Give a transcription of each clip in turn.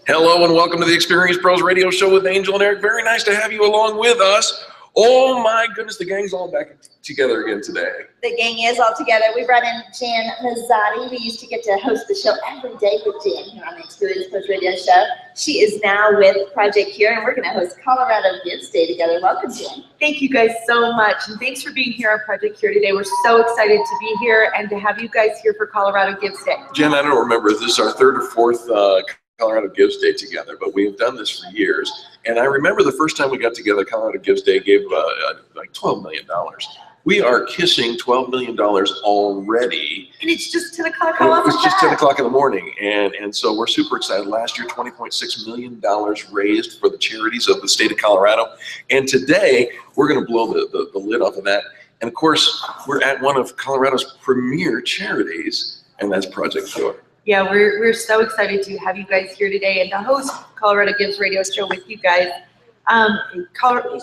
Hello and welcome to the Experience Pros Radio Show with Angel and Eric. Very nice to have you along with us. Oh my goodness, the gang's all back together again today. The gang is all together. We brought in Jan Mazotti. We used to get to host the show every day with Jan here on the Experience Pros Radio Show. She is now with Project Cure, and we're going to host Colorado Gives Day together. Welcome, Jan. Thank you guys so much, and thanks for being here on Project Cure today. We're so excited to be here and to have you guys here for Colorado Gives Day. Jen, I don't remember if this is our third or fourth Colorado Gives Day together, but we've done this for years. And I remember the first time we got together, Colorado Gives Day gave like $12 million. We are kissing $12 million already. And it's just 10 o'clock. It's just 10 o'clock in the morning. And so we're super excited. Last year, $20.6 million raised for the charities of the state of Colorado. And today, we're going to blow the lid off of that. And of course, we're at one of Colorado's premier charities, and that's Project Cure. Yeah, we're so excited to have you guys here today and to host Colorado Gives Radio Show with you guys.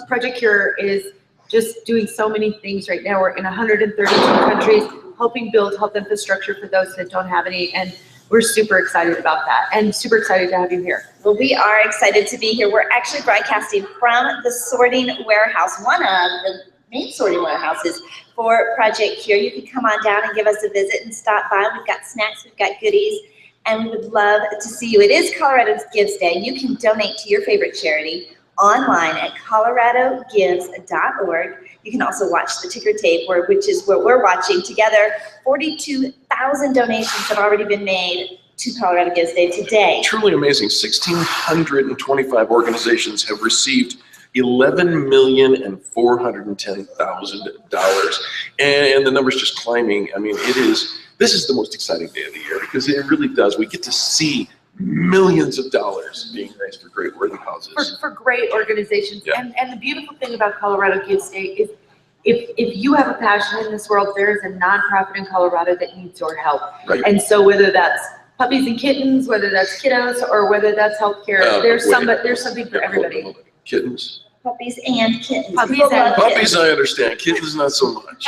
Project Cure is just doing so many things right now. We're in 132 countries, helping build health infrastructure for those that don't have any, and we're super excited about that and super excited to have you here. Well, we are excited to be here. We're actually broadcasting from the sorting warehouse, one of the main sorting warehouses for Project Cure. You can come on down and give us a visit and stop by. We've got snacks, we've got goodies, and we would love to see you. It is Colorado Gives Day. You can donate to your favorite charity online at coloradogives.org. You can also watch the ticker tape, which is what we're watching together. 42,000 donations have already been made to Colorado Gives Day today. Truly amazing. 1,625 organizations have received $11,410,000, and the number's just climbing. I mean, this is the most exciting day of the year because it really does. We get to see millions of dollars being raised for great worthy causes. For great organizations. Yeah. And the beautiful thing about Colorado Gives Day is if you have a passion in this world, there is a nonprofit in Colorado that needs your help. Right. And so whether that's puppies and kittens, whether that's kiddos, or whether that's healthcare, there's something for everybody. Hold on. Kittens? Puppies and kittens. Puppies I understand. Kittens, not so much.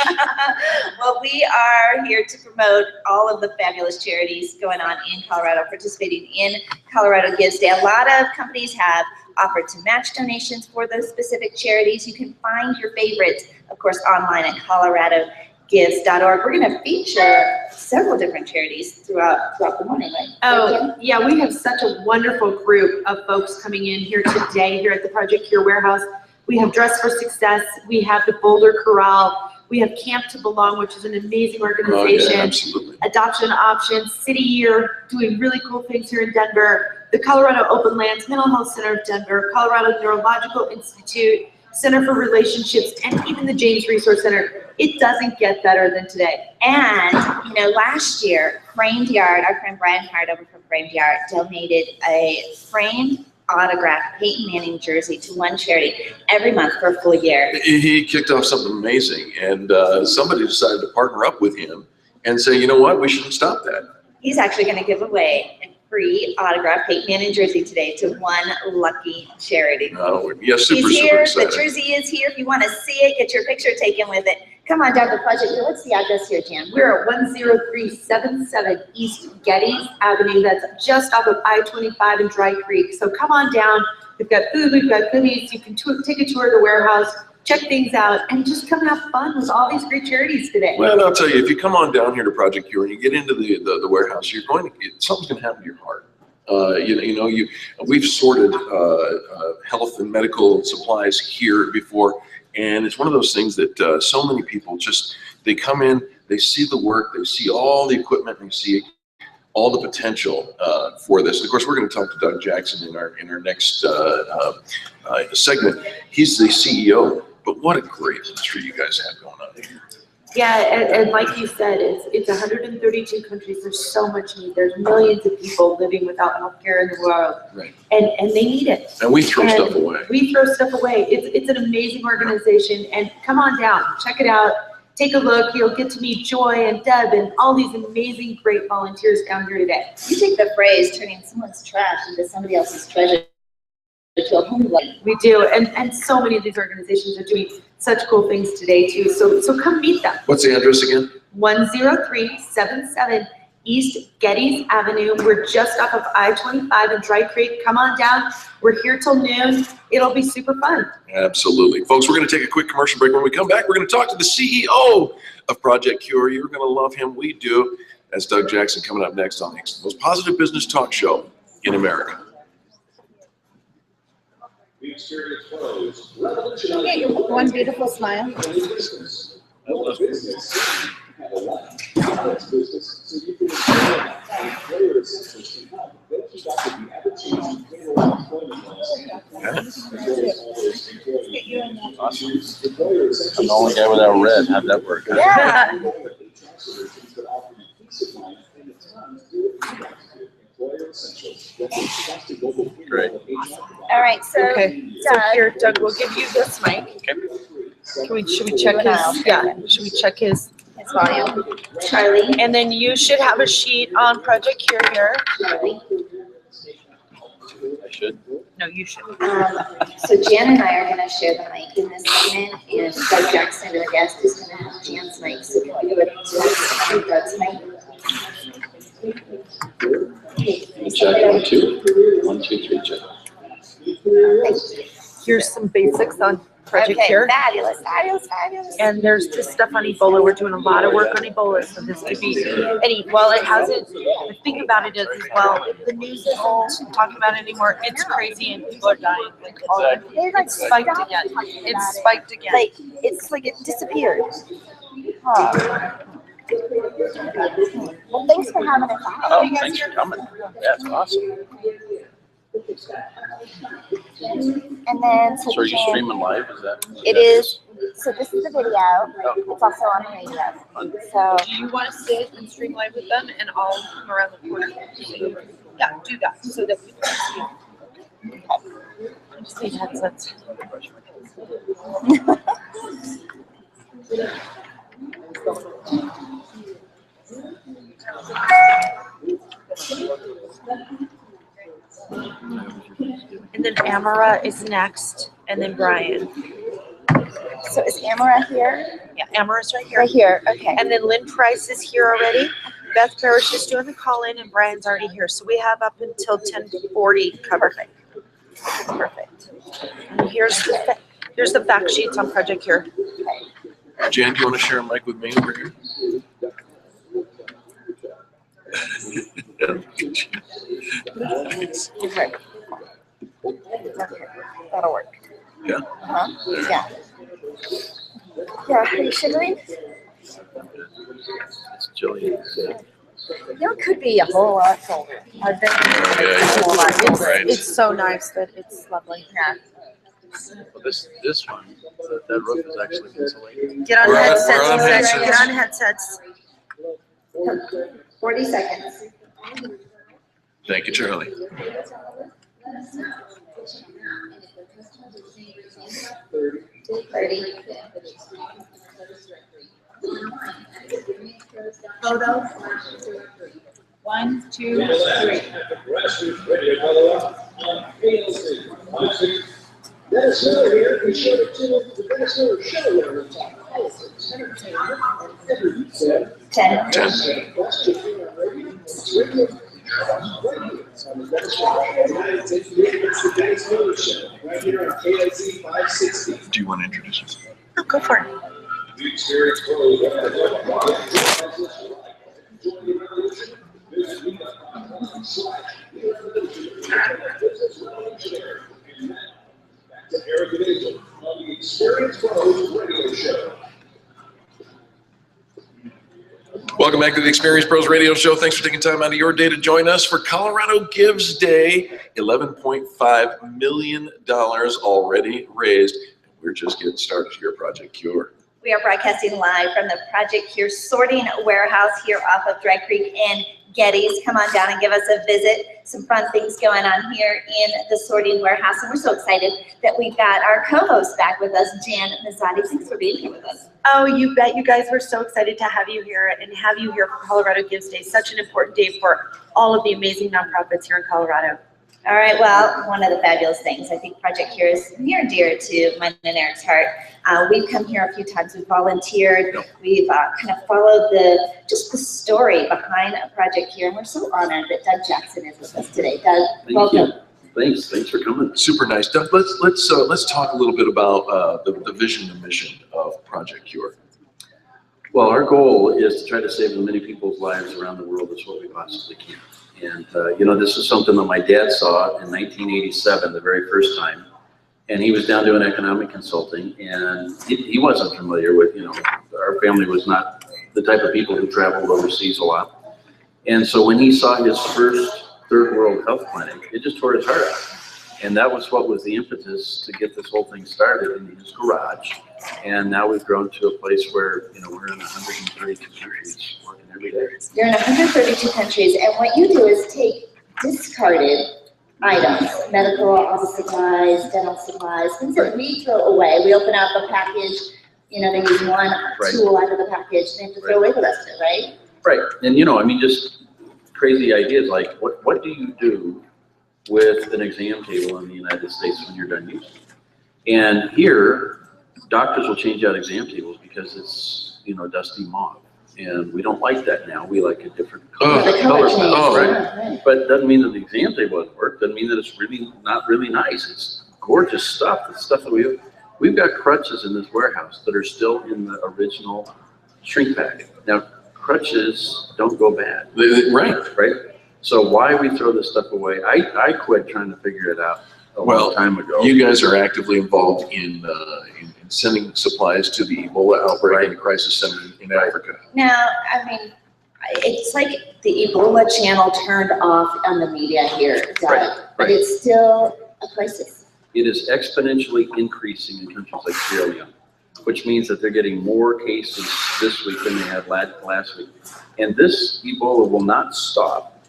Well, we are here to promote all of the fabulous charities going on in Colorado, participating in Colorado Gives Day. A lot of companies have offered to match donations for those specific charities. You can find your favorites, of course, online at coloradogives.org. We're going to feature several different charities throughout the morning, right? Oh, yeah, we have such a wonderful group of folks coming in here today here at the Project Cure warehouse. We have Dress for Success, we have the Boulder Corral, we have Camp to Belong, which is an amazing organization. Oh, yeah, absolutely. Adoption Options, City Year, doing really cool things here in Denver, the Colorado Open Lands Mental Health Center of Denver, Colorado Neurological Institute, Center for Relationships, and even the James Resource Center. It doesn't get better than today. And, last year, Framed Yard, our friend Brian Hart over from Framed Yard, donated a framed autographed Peyton Manning jersey to one charity every month for a full year. He kicked off something amazing, and somebody decided to partner up with him and say, you know what, we shouldn't stop that. He's actually going to give away a free autographed Peyton Manning jersey today to one lucky charity. Oh, yeah, super He's here. excited. The jersey is here. If you want to see it, get your picture taken with it. Come on down to Project Cure. What's the address here, Jan? We're at 10377 East Geddes Avenue. That's just off of I-25 in Dry Creek. So come on down. We've got food, we've got goodies. You can take a tour of the warehouse, check things out, and just come have fun with all these great charities today. Well, I'll tell you, if you come on down here to Project Cure and you get into the warehouse, something's going to happen to your heart. We've sorted health and medical supplies here before, and it's one of those things that so many people they come in, they see the work, they see all the equipment, and they see all the potential for this. And of course, we're going to talk to Doug Jackson in our next segment. He's the CEO, but what a great industry you guys have going on here. Yeah, and like you said, it's 132 countries. There's so much need. There's millions of people living without healthcare in the world. Right. And they need it. And we throw And stuff away. We throw stuff away. It's an amazing organization, and come on down, check it out. Take a look. You'll get to meet Joy and Deb and all these amazing, great volunteers down here today. You take the phrase turning someone's trash into somebody else's treasure to a home. We do, and so many of these organizations are doing such cool things today too. So come meet them. What's the address again? 10377 East Geddes Avenue. We're just off of I-25 in Dry Creek. Come on down. We're here till noon. It'll be super fun. Absolutely. Folks, we're going to take a quick commercial break. When we come back, we're going to talk to the CEO of Project Cure. You're going to love him. We do. That's Doug Jackson coming up next on the most positive business talk show in America. Get your one beautiful smile. Awesome. I'm the only guy without red. How'd that work? Yeah. Great. All right, so Okay, so Doug, here, Doug, we'll give you this mic. Should we check his, should we check his, his volume. Charlie. and then you should have a sheet on Project Cure here. Charlie. I should. No, you should. So Jan and I are going to share the mic in this segment, and Doug Jackson, our guest, is going to have Jan's mic. So can we do it to Doug's mic? Check 1, 2. 1, 2, 3, check. Here's some basics on Project Okay, Cure. fabulous, fabulous, fabulous. And there's this stuff on Ebola. We're doing a lot of work on Ebola, so this could be any, well, it hasn't, the thing about it is, well, the news isn't talking about it anymore. It's crazy and people are dying. Like, it's spiked again. It's spiked again. Like, it's like it disappeared. Huh. Well, thanks for having us on. Oh, thanks for coming. That's awesome. And then, So are you Jan- streaming live? Is that? It is. So this is the video. It's also on the radio. So Do you want to sit and stream live with them and I'll come around the corner? Yeah, do that so that we can see you. I just need headsets. And then Amara is next, and then Brian. So is Amara here? Yeah, Amara's right here. Right here. Okay. And then Lynn Price is here already. Beth Parrish is doing the call-in, and Brian's already here. So we have up until 10:40 covered. Perfect. And here's the fact sheets on Project Cure. Jan, do you want to share a mic with me over here? Okay. That'll work. Yeah. Uh-huh. Yeah. Yeah. Are you shivering? It's chilly. You know, it could be a whole lot colder. I've been Yeah, a whole lot colder. right. It's so nice that it's lovely. Yeah. Well, this one, that roof is actually insulated. Get on We're on- headsets. we're on Get headsets. on headsets. 40 seconds. Thank you, Charlie. Photo. 1, 2, 3. Dennis Miller here, we showed it to the Dennis Miller show where we're talking politics, entertainment, and everything. 10. 10. It's radio. So the Dennis Miller show, right here on KIZ 560. Do you want to introduce us? Oh, go for it. We experience fully to Eric and Angel on the Experience Pros radio show. Welcome back to the Experience Pros Radio Show. Thanks for taking time out of your day to join us for Colorado Gives Day. $11.5 million already raised. We're just getting started here at Project Cure. We are broadcasting live from the Project Cure sorting warehouse here off of Dry Creek and Geddes. Come on down and give us a visit. Some fun things going on here in the sorting warehouse. And we're so excited that we've got our co-host back with us, Jan Mazotti. Thanks for being here with us. Oh, you bet. You guys, we're so excited to have you here and have you here for Colorado Gives Day. Such an important day for all of the amazing nonprofits here in Colorado. All right, well, one of the fabulous things, I think Project Cure is near and dear to mine and Eric's heart. We've come here a few times, we've volunteered, we've kind of followed just the story behind Project Cure, and we're so honored that Doug Jackson is with us today. Doug, welcome. Thanks for coming. Super nice. Doug, let's talk a little bit about the vision and mission of Project Cure. Well, our goal is to try to save as many people's lives around the world as what we possibly can. And, this is something that my dad saw in 1987, the very first time. And he was down doing economic consulting, and he wasn't familiar with, our family was not the type of people who traveled overseas a lot. And so when he saw his first third world health clinic, it just tore his heart out. And that was what was the impetus to get this whole thing started in his garage. And now we've grown to a place where, we're in 132 countries working every day. You're in 132 countries, and what you do is take discarded items, medical office supplies, dental supplies, things that we throw away. We open up a package, they use one tool out of the package, and they have to throw away the rest of it, right? Right. And, just crazy ideas like, what do you do with an exam table in the United States when you're done using it? And here, doctors will change out exam tables because it's, dusty mauve. And we don't like that now. We like a different color. Right? But it doesn't mean that the exam table doesn't work. Doesn't mean that it's really not really nice. It's gorgeous stuff. It's stuff that we've got crutches in this warehouse that are still in the original shrink pack. Now, crutches don't go bad. Right? So why we throw this stuff away? I quit trying to figure it out a long time ago. You guys are actively involved in sending supplies to the Ebola outbreak and crisis center in Africa. Now, it's like the Ebola channel turned off on the media here, Doug, but it's still a crisis. It is exponentially increasing in countries like Sierra Leone, which means that they're getting more cases this week than they had last week. And this Ebola will not stop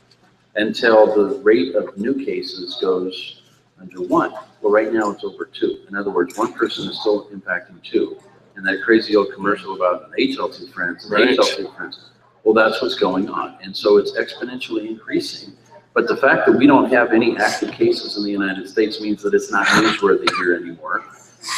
until the rate of new cases goes under 1. Well, right now it's over 2. In other words, one person is still impacting 2. And that crazy old commercial about an HL2 friends, HL2 friends. Well, that's what's going on. And so it's exponentially increasing. But the fact that we don't have any active cases in the United States means that it's not newsworthy here anymore,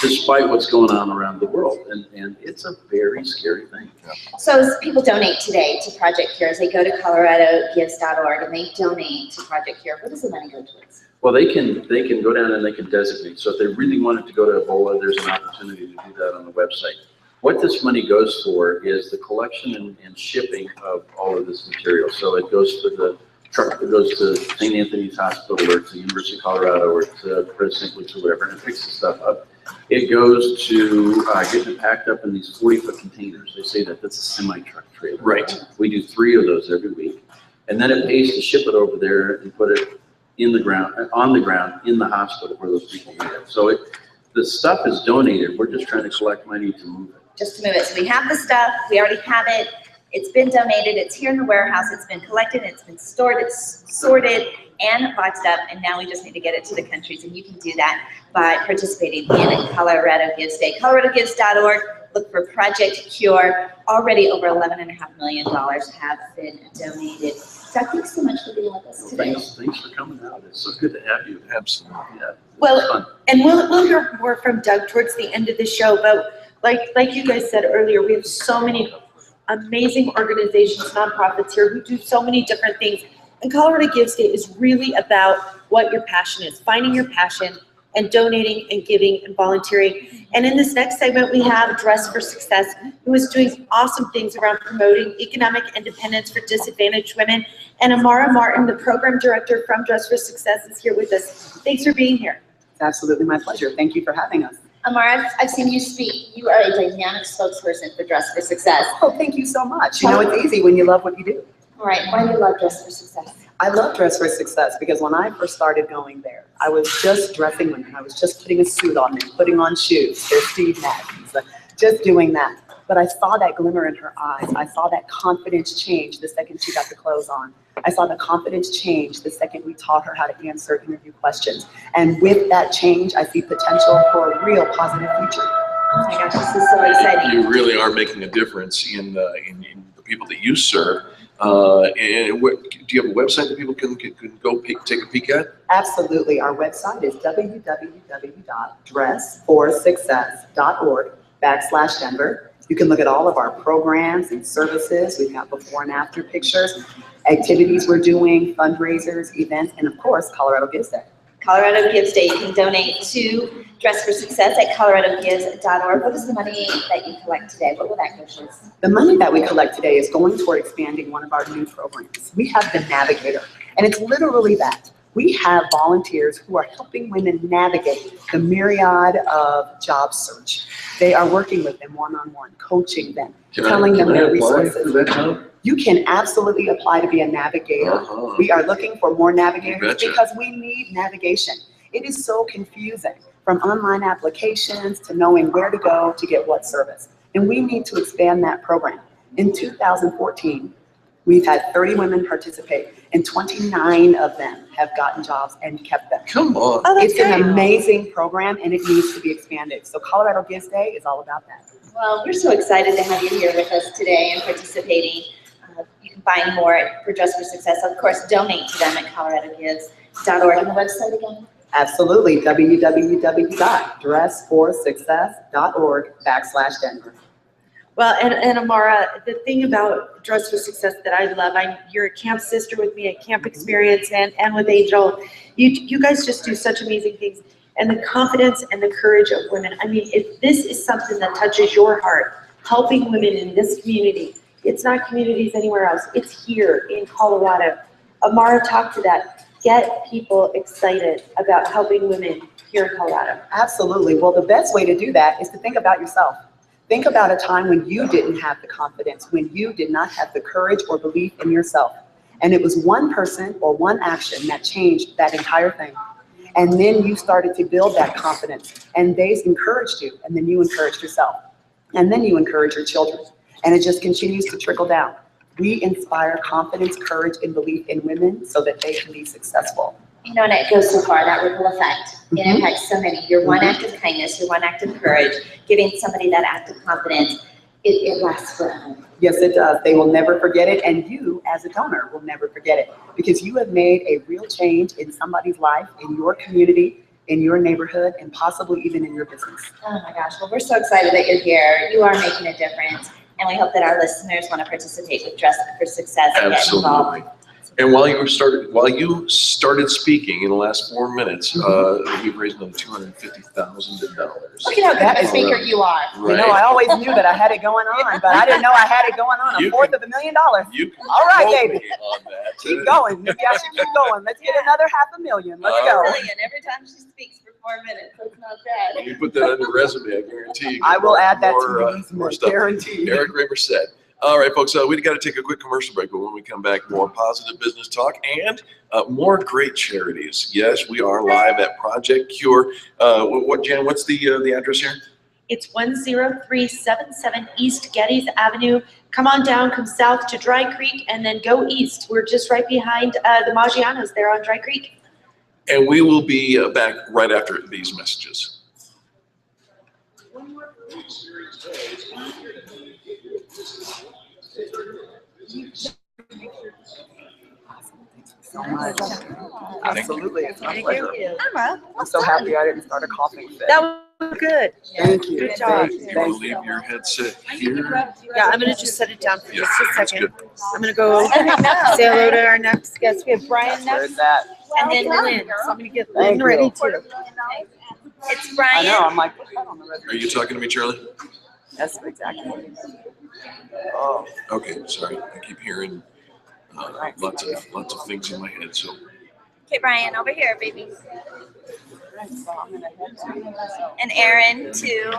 despite what's going on around the world. And it's a very scary thing. So as people donate today to Project Cure, as they go to coloradogives.org and they donate to Project Cure, what does the money go towards? Well, they can go down and they can designate. So if they really wanted to go to Ebola, there's an opportunity to do that on the website. What this money goes for is the collection and shipping of all of this material. So it goes to the truck that goes to St. Anthony's Hospital or to the University of Colorado or to St. Luke's or whatever, and it picks the stuff up. It goes to getting it packed up in these 40-foot containers. They say that's a semi-truck trailer. Right. We do 3 of those every week. And then it pays to ship it over there and put it on the ground in the hospital where those people need it. So the stuff is donated. We're just trying to collect money to move it. Just to move it. So we have the stuff, we already have it, it's been donated, it's here in the warehouse, it's been collected, it's been stored, it's sorted and boxed up, and now we just need to get it to the countries, and you can do that by participating in Colorado Gives Day. coloradogives.org, look for Project Cure. Already over $11.5 million have been donated. Doug, thanks so much for being with us today. Thanks for coming out. It's so good to have you. Absolutely. Yeah. Well, and we'll hear more from Doug towards the end of the show, but like you guys said earlier, we have so many amazing organizations, nonprofits here who do so many different things. And Colorado Gives Day is really about what your passion is, finding your passion and donating and giving and volunteering. And in this next segment, we have Dress for Success, who is doing awesome things around promoting economic independence for disadvantaged women. And Amara Martin, the program director from Dress for Success, is here with us. Thanks for being here. It's absolutely my pleasure. Thank you for having us. Amara, I've seen you speak. You are a dynamic spokesperson for Dress for Success. Oh, thank you so much. You know, it's easy when you love what you do. All right, why do you love Dress for Success? I love Dress for Success because when I first started going there, I was just dressing women. I was just putting a suit on and putting on shoes. There's Steve Madden's, just doing that. But I saw that glimmer in her eyes. I saw that confidence change the second she got the clothes on. I saw the confidence change the second we taught her how to answer interview questions. And with that change, I see potential for a real positive future. Oh my gosh, this is so exciting. You really are making a difference in the people that you serve. And what, do you have a website that people can go take a peek at? Absolutely. Our website is www.dressforsuccess.org/Denver. You can look at all of our programs and services. We've got before and after pictures, activities we're doing, fundraisers, events, and of course, Colorado Gives Day. Colorado Gives Day, you can donate to Dress for Success at coloradogives.org. What is the money that you collect today? What will that go towards? The money that we collect today is going toward expanding one of our new programs. We have the Navigator, and it's literally that. We have volunteers who are helping women navigate the myriad of job search. They are working with them one-on-one, coaching them, telling them their resources. You can absolutely apply to be a navigator. We are looking for more navigators because we need navigation. It is so confusing, from online applications to knowing where to go to get what service. And we need to expand that program. In 2014, we've had 30 women participate, and 29 of them have gotten jobs and kept them. Come on. Oh, that's It's an great. amazing program, and it needs to be expanded. So Colorado Gives Day is all about that. Well, we're so excited to have you here with us today and participating. You can find more for Dress for Success. Of course, donate to them at coloradogives.org. And the website again? Absolutely, www.dressforsuccess.org/Denver. Well, and Amara, the thing about Dress for Success that I love, you're a camp sister with me at Camp Experience and with Angel. You guys just do such amazing things. And the confidence and the courage of women. I mean, if this is something that touches your heart, helping women in this community, it's not communities anywhere else. It's here in Colorado. Amara, talk to that. Get people excited about helping women here in Colorado. Absolutely. Well, the best way to do that is to think about yourself. Think about a time when you didn't have the confidence, when you did not have the courage or belief in yourself. And it was one person or one action that changed that entire thing. And then you started to build that confidence, and they encouraged you, and then you encouraged yourself. And then you encourage your children. And it just continues to trickle down. We inspire confidence, courage, and belief in women so that they can be successful. You know, and it goes so far, that ripple effect. It impacts so many. Your one act of kindness, your one act of courage, giving somebody that act of confidence, it lasts forever. Yes, it does. They will never forget it, and you, as a donor, will never forget it, because you have made a real change in somebody's life, in your community, in your neighborhood, and possibly even in your business. Oh my gosh, well, we're so excited that you're here. You are making a difference, and we hope that our listeners want to participate with Dress for Success and get involved. Absolutely. And while you started speaking in the last 4 minutes, we've raised another $250,000. Look at how good of a speaker you are. You know, I always knew that I had it going on, but I didn't know I had it going on. You $1/4 of $1 million. You can All right, quote baby. me on that. Keep going. Maybe I should keep going. Let's get another $500,000. Let's All go. right. Brilliant. Every time she speaks for 4 minutes, that's not bad. You put that on your resume, I guarantee you. I will add that more, to more these stuff. guaranteed. Eric Raymer said. All right, folks, we got to take a quick commercial break, but when we come back, more positive business talk and more great charities. Yes, we are live at Project Cure. Jan, what's the address here? It's 10377 East Geddes Avenue. Come on down, come south to Dry Creek, and then go east. We're just right behind the Maggianos there on Dry Creek. And we will be back right after these messages. So much. Absolutely. It's my pleasure. Emma, I'm so happy I didn't start a coughing fit. that was good. Thank you. Good job. Thank you. You want to leave your headset here? Yeah, I'm gonna just set it down for Yeah, just a that's second. good. I'm gonna go say hello to our next guest. We have Brian Where's next, that? and then Lynn. So I'm gonna get Thank Lynn you. ready too. It's I Brian. know. I'm like, put that on the Are resume. you talking to me, Charlie? That's exactly what it is. Oh, Okay, sorry. I keep hearing lots of things in my head. So Okay, Brian, over here, baby. And Aaron, too.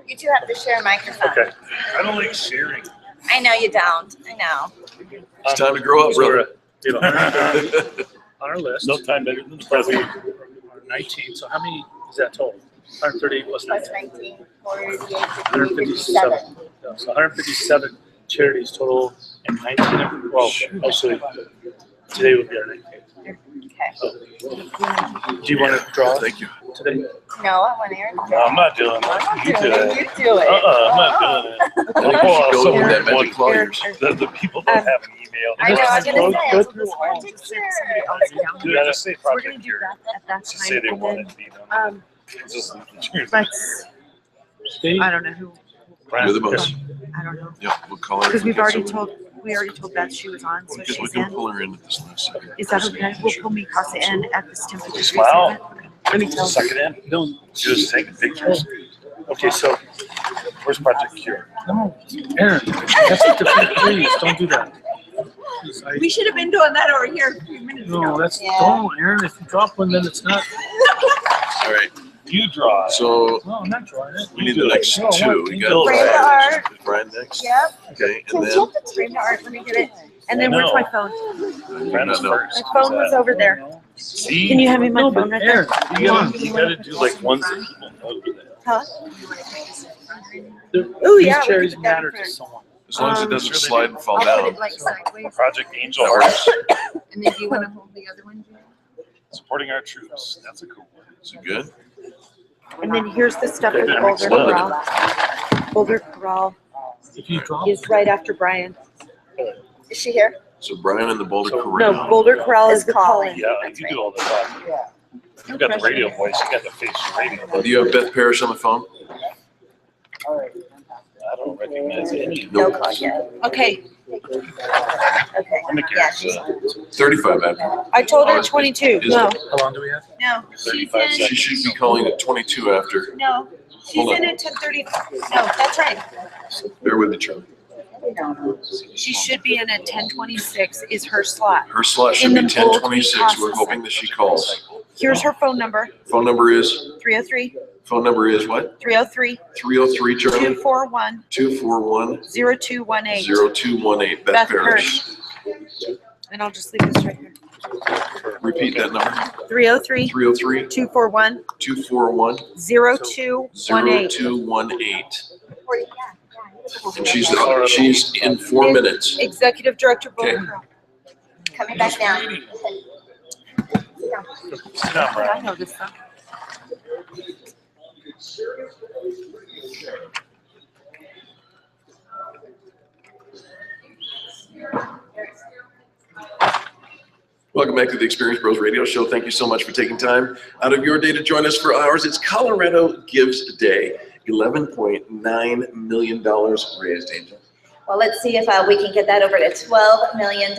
You two have to share a microphone. Okay. I don't like sharing. I know you don't. I know. it's time to grow up, brother. We have 100 on our list. No time better than the present. 19. So how many is that total? 138 plus plus 19. 19, 48, 157. 57. Yeah, so 157 charities total and 19 of, well, actually, today would be our 19th. Okay. Do you want to draw Thank you. today? No, I want Aaron. No, I'm not doing that. You do it. You do it. I'm not doing it. I think you should go with that magic One- claw yours. The people don't have an email. I know, I was gonna say, Go it's through the all. smart picture. You gotta say So we're gonna project do here. that at that Just say time, they and want then, it to be done. Just- let's, Steve? I don't know who, You're the boss. I don't know, Yep, we'll call her. because we already told Beth she was on, so We she's can in. pull her in at this last second. Is that okay? We'll pull me across the end at this temperature. Smile. Let me tell Suck you. it in. Don't just take pictures. Okay, so where's Project Cure? No, Aaron, that's a different, please, don't do that. Please, We should have been doing that over here a few minutes ago. No, that's, Yeah. don't, Aaron, if you drop one, then it's not, All right, you draw it. so No, I'm not drawing it. we need You the do it. next No, two. what? We You got do it. Frame the art. Is Brian next? Yep. Okay, Can and you then, have to frame the art? Let me get it. And then where's No. my phone? Brandon's No. first. My phone was over there. See? Can you hand me my No, phone but right there? Aaron, you gotta do like ones that people know that. Huh? These Ooh, yeah, we cherries could put that matter in to front. someone. as long as it doesn't slide and fall I'll put down. it like sideways. Project Angel Hearts, And then do you want to hold the other one? supporting our troops. That's a cool one. Is it good? And then here's the stuff with That Boulder makes sense. Corral. Boulder Corral If you drop. is right after Brian. Is she here? So Brian and the Boulder So- Corral. No, Boulder Corral is the calling. Yeah, you do all the talking. You got the radio voice, you got the face radio. Do you have Beth Parrish on the phone? I don't recognize any of No Nope. call yet. Okay, Okay. them. Yeah, she's, 35 after. I told Oh, her is- 22. is- No, How long do we have? no, she's 35 in, She should be calling at 22 after. no, she's Hold on. in at 10:30. No, that's right. Bear with me, Charlie. She should be in at 10:26 is her slot. Her slot should In be the bulk 10:26. We're processing. hoping that she calls. Here's her phone number, Phone number is, 303 what? 303 303 Charlie? 241 241 0218. 0218. Beth Beth Parrish. And I'll just leave this right here. Repeat that number. 303 303 241 241 0218. 0218. And she's in 4 minutes. Executive Director Okay. Boulder Corral. coming back down. Sit down, I Brian. know this stuff. Welcome back to the Experience Bros Radio Show. Thank you so much for taking time out of your day to join us for ours. It's Colorado Gives Day. $11.9 million raised, Angel. Well, let's see if we can get that over to $12 million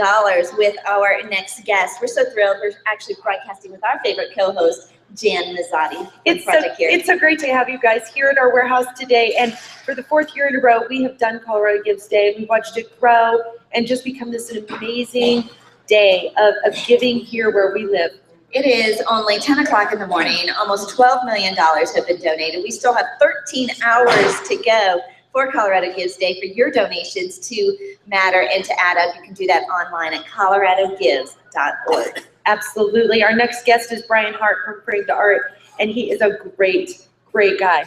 with our next guest. We're so thrilled. We're actually broadcasting with our favorite co-host, Jan Mazotti. from Project Cure. It's so great to have you guys here at our warehouse today. And for the 4th year in a row, we have done Colorado Gives Day. We watched it grow and just become this amazing day of giving here where we live. It is only 10 o'clock in the morning. Almost $12 million have been donated. We still have 13 hours to go for Colorado Gives Day for your donations to matter and to add up. You can do that online at coloradogives.org. Absolutely. Our next guest is Brian Hart from Frame to Art, and he is a great, great guy.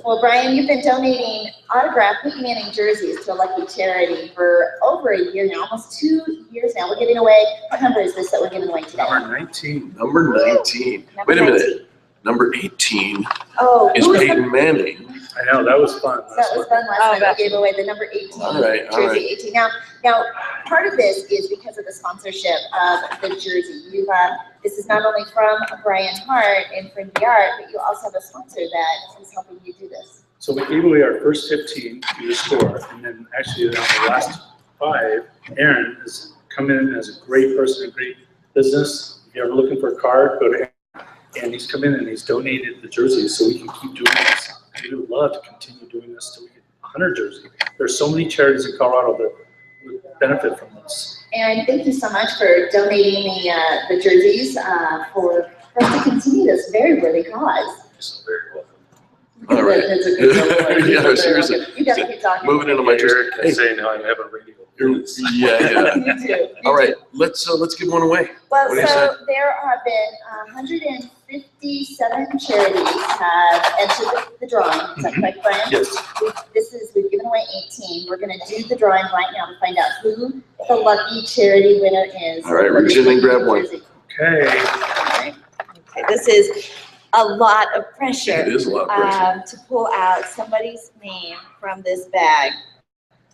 Well, Brian, you've been donating autographed Peyton Manning jerseys to a lucky charity for over a year now, almost 2 years now. We're giving away, what number is this that we're giving away today? Number 19. Number 19. Number Wait a 19. minute. Number 18 Oh, is who was the- Peyton Manning. I know, that was fun. That was fun last Oh, time. We gave away the number 18 All right, all jersey. right. 18. Now, part of this is because of the sponsorship of the jersey. This is not only from Brian Hart and Frame the Art, but you also have a sponsor that is helping you do this. So we gave away our first 15 to the store, and then actually on the last 5, Aaron has come in as a great person, a great business. If you're ever looking for a card, go to Aaron. And he's come in and he's donated the jerseys so we can keep doing this. We would love to continue doing this till we get 100 jerseys. There's so many charities in Colorado that would benefit from this. And thank you so much for donating the jerseys for us to continue this very worthy cause. So very welcome. All right. That's a good one. Yeah, seriously. You gotta keep talking. Moving into my Eric Hey, is saying, "No, I have a radio." Yeah. You do. All right, let's give one away. Well, What do you so there have been 157 charities have entered the drawing. Is that correct, Brian? Yes. We've given away 18. We're gonna do the drawing right now to find out who the lucky charity winner is. All right, reach in and grab one. Okay. Okay, this is a lot of pressure. It is a lot of pressure. To pull out somebody's name from this bag.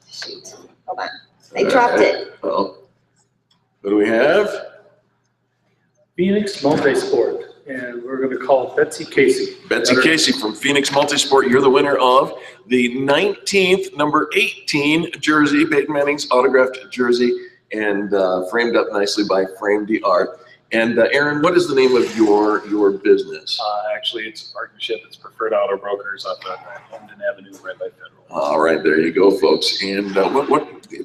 Shoot, hold on. I dropped it. Well, what do we have? Phoenix Multisport, and we're gonna call it Betsy Casey. Betsy Casey from Phoenix Multisport. You're the winner of the 19th, number 18 jersey, Peyton Manning's autographed jersey, and framed up nicely by Frame the Art. And Aaron, what is the name of your business? Actually, it's a partnership. It's Preferred Auto Brokers up at London Avenue, right by Federal. All right, there you go, folks. And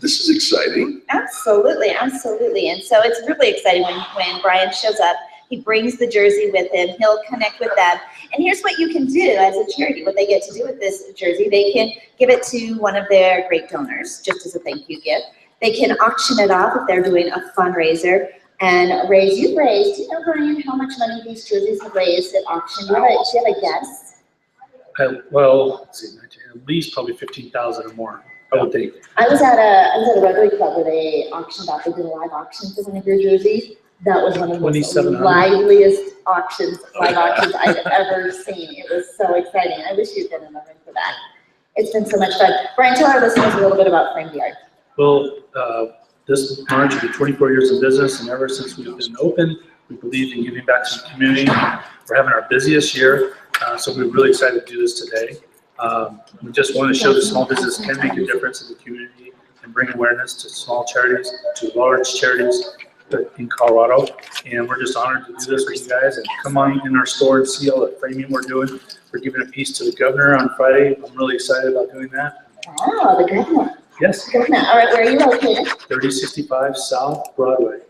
this is exciting. Absolutely, absolutely. And so it's really exciting when Brian shows up. He brings the jersey with him. He'll connect with them. And here's what you can do as a charity. What they get to do with this jersey, they can give it to one of their great donors, just as a thank you gift. They can auction it off if they're doing a fundraiser. And you've raised, do you know, Brian, how much money these jerseys have raised at auction? Do you have a guess? Well, let's see, at least probably 15,000 or more, I would think. I was at a Rotary Club where they auctioned off, they did a live auction for one of your jerseys. That was one of the most 2,700. liveliest live auctions I've ever seen. It was so exciting. I wish you'd been in the room for that. It's been so much fun. Brian, tell our listeners a little bit about Frame the Art. Well, this March will be 24 years in business, and ever since we've been open, we believe in giving back to the community. We're having our busiest year, so we're really excited to do this today. We just want to show that small business can make a difference in the community and bring awareness to small charities, to large charities in Colorado. And we're just honored to do this with you guys. And come on in our store and see all the framing we're doing. We're giving a piece to the governor on Friday. I'm really excited about doing that. Oh, the governor. Yes. Governor. All right, where are you located? 3065 South Broadway,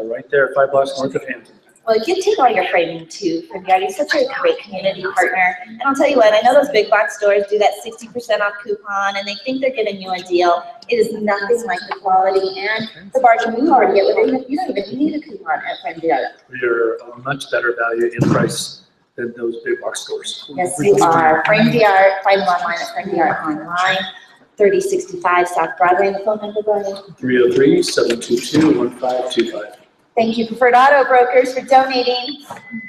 right there, 5 blocks north of Hampton. Well, you take all your framing too from Yard. He's such a great community partner. And I'll tell you what, I know those big box stores do that 60% off coupon and they think they're giving you a deal. It is nothing like the quality and the bargain you already get with it. You don't even need a coupon at Frame the Art. We're a much better value in price than those big box stores. Yes, you are. Frame the Art, find them online at Frame the Art online. 3065 South Broadway, and the phone number, Brian? 303-722-1525. Thank you, Preferred Auto Brokers, for donating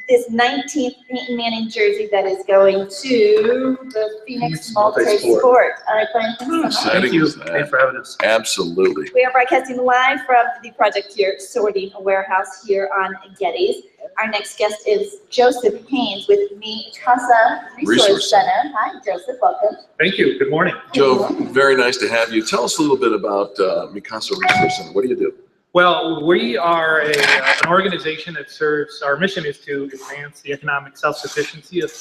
this 19th Peyton Manning jersey that is going to the Phoenix Multisport. All right, Brian, thanks so much. Thank you. Is that? Thanks for having us. Absolutely. We are broadcasting live from the Project Here Sorting Warehouse here on Getty's. Our next guest is Joseph Haynes with Mi Casa Resource Center. Hi, Joseph, welcome. Thank you. Good morning. Joe, very nice to have you. Tell us a little bit about Mikasa Resource Center. What do you do? Well, we are an organization that serves, our mission is to advance the economic self-sufficiency of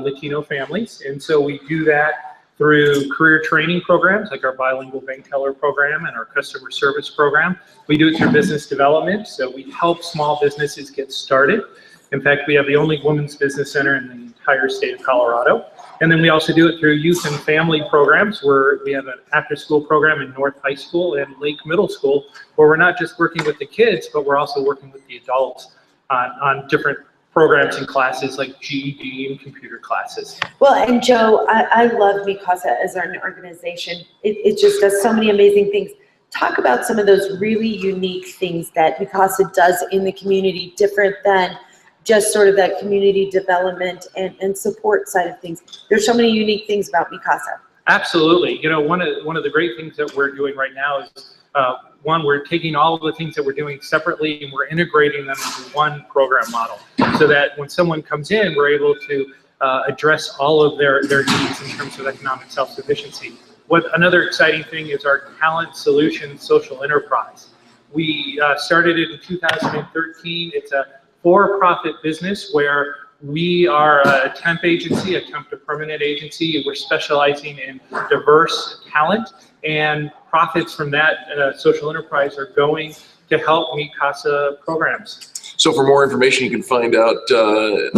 Latino families. And so we do that through career training programs like our bilingual bank teller program and our customer service program. We do it through business development, so we help small businesses get started. In fact, we have the only women's business center in the entire state of Colorado. And then we also do it through youth and family programs where we have an after-school program in North High School and Lake Middle School where we're not just working with the kids, but we're also working with the adults on different programs and classes like GED and computer classes. Well, and Joe, I love Mikasa as an organization. It just does so many amazing things. Talk about some of those really unique things that Mikasa does in the community, different than just sort of that community development and support side of things. There's so many unique things about Mikasa. Absolutely. You know, one of the great things that we're doing right now is one, we're taking all of the things that we're doing separately and we're integrating them into one program model so that when someone comes in, we're able to address all of their needs in terms of economic self-sufficiency. Another exciting thing is our Talent Solutions social enterprise. We started it in 2013. It's a for-profit business where we are a temp agency, a temp to permanent agency. We're specializing in diverse talent, and profits from that social enterprise are going to help meet CASA programs. So for more information, you can find out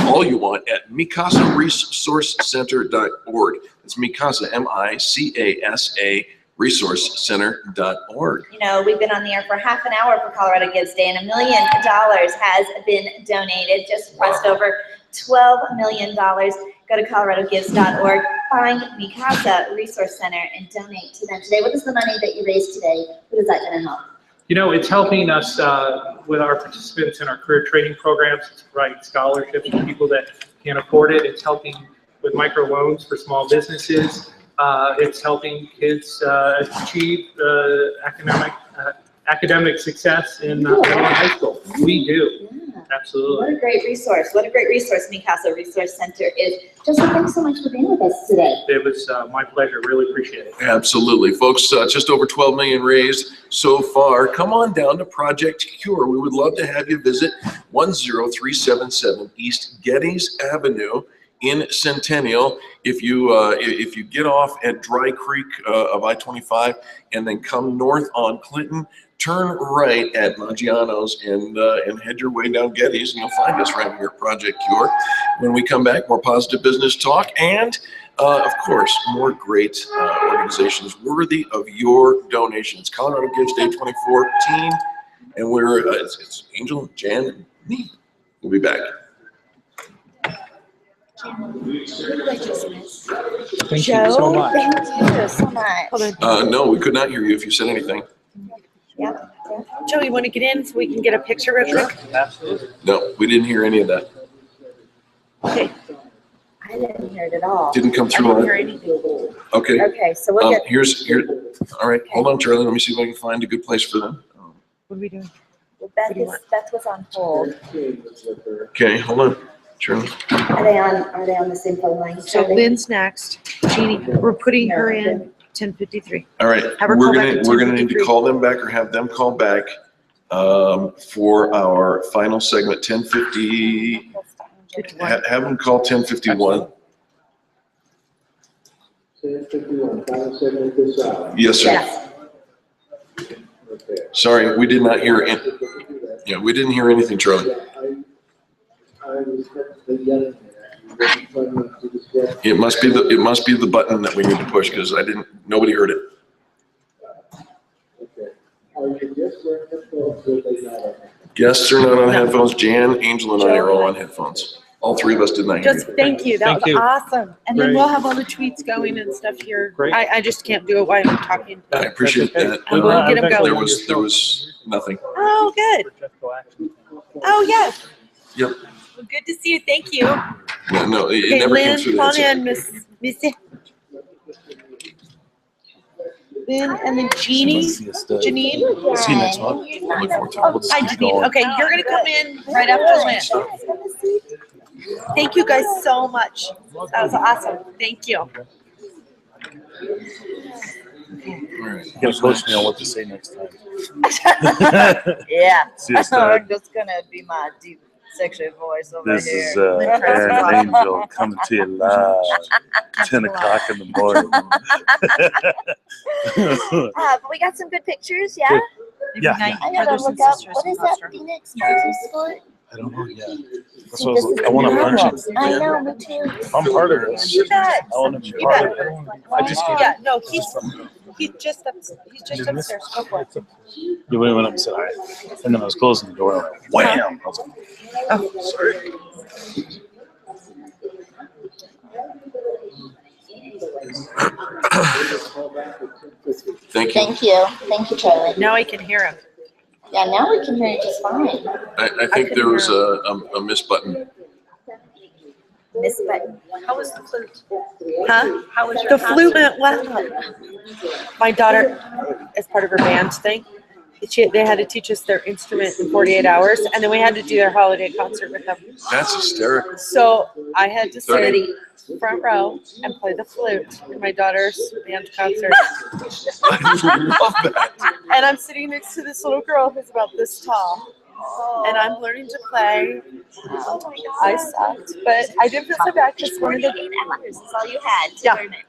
all you want at micasaresourcecenter.org. It's Mikasa, M-I-C-A-S-A coloradoresourcecenter.org. You know, we've been on the air for half an hour for Colorado Gives Day, and $1 million has been donated, just crossed over $12 million. Go to coloradogives.org, find Mikasa Resource Center, and donate to them today. What is the money that you raised today? What is that going to help? You know, it's helping us with our participants in our career training programs. It's providing scholarships for people that can't afford it. It's helping with microloans for small businesses. It's helping kids achieve academic success in middle and high school. We do. Absolutely. What a great resource. What a great resource Mikasa Resource Center is. Joseph, thanks so much for being with us today. It was my pleasure. Really appreciate it. Absolutely. Folks, just over 12 million raised so far. Come on down to Project Cure. We would love to have you visit 10377 East Geddes Avenue in Centennial. If you get off at Dry Creek of I-25 and then come north on Clinton, turn right at Maggiano's and head your way down Geddes, and you'll find us right here at Project Cure. When we come back, more positive business talk and, of course, more great organizations worthy of your donations. Colorado Gives Day 2014, and we're it's Angel, Jan, and me. We'll be back. Thank you so much. Thank you so much. No, we could not hear you if you said anything. Yeah. Joe, you want to get in so we can get a picture real quick? Absolutely. No, we didn't hear any of that. Okay. I didn't hear it at all. Didn't come I through didn't on hear it. anything. Okay. Okay, so we'll get. All right, hold on, Charlie. Let me see if I can find a good place for them. What are we doing? Beth was on hold. Okay, hold on, Charlie. Are they on the same phone line? So Lynn's next. Jeannie, we're putting her in 10:53. All right, Have her call back at we're gonna need to 10:53. call them back or have them call back for our final segment, 10:50. Have them call 10:51. 10:51, final segment this hour. Yes, sir. Yes. Sorry, we did not hear it. Yeah, we didn't hear anything, Charlie. I was yelling at you. It must be the button that we need to push because nobody heard it. Okay. Are your guests wearing headphones or are they not on? Guests are not on headphones. Jan, Angel, and I are all on headphones. All three of us did not hear Just you. thank you. That Thank was you. awesome. And then Great. we'll have all the tweets going and stuff here. Great. I just can't do it while I'm talking. I appreciate that. I'm going to get them There going. was nothing. Oh, good. Oh, yes. Yep. Well, good to see you. Thank you. No, it Okay, never came Lynn, through call that. in, Missy. Lynn, and then Jeannie, Janine. See you next month. I look forward to it. We'll just Hi, keep Janine. going. Okay, you're gonna come in right after Lynn. Thank you guys so much. That was awesome. Thank you. All right. You gotta coach me on what to say next time. Yeah. Seriously, I'm just gonna be my deep sexual voice over this here. is Aaron Angel coming to you live, 10 o'clock in the morning. But we got some good pictures, yeah? Yeah. I gotta look up, what is that Phoenix Motorsport? I don't know yet. That's See, what I this was is like, I want to the punch problem. him. I know, me too. I'm part of this. You bet. I want to be You part bet. of it. I just can't. Yeah, no, he's just upstairs. Go for it. You went up and said, all right. And then I was closing the door. Wham! I was like, Oh, sorry. Thank you. Thank you. Thank you, Charlie. now I can hear him. Yeah, now we can hear you just fine. I think there was a miss button. Miss Button. How was the flute? Huh? How was your the flute went well. My daughter, as part of her band thing, they had to teach us their instrument in 48 hours, and then we had to do their holiday concert with them. That's hysterical. So I had to sit front row and play the flute in my daughter's band concert. I love that. And I'm sitting next to this little girl who's about this tall. And I'm learning to play. Oh my God. I sucked, but I did feel so bad because one of 48 the, hours is all you had to Yeah. learn it.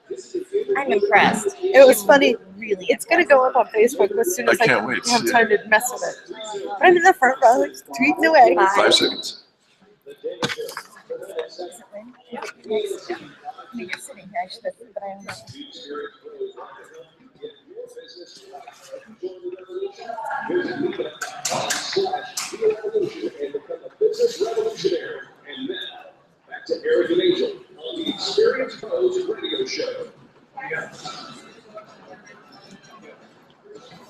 I'm impressed. it was funny. Really. It's going to go up on Facebook as soon as I I can't wait to have see it. time to mess with it. But I'm in the front row, like, tweeting away. 5 seconds. I mean, you're sitting here, I should have, but I don't know.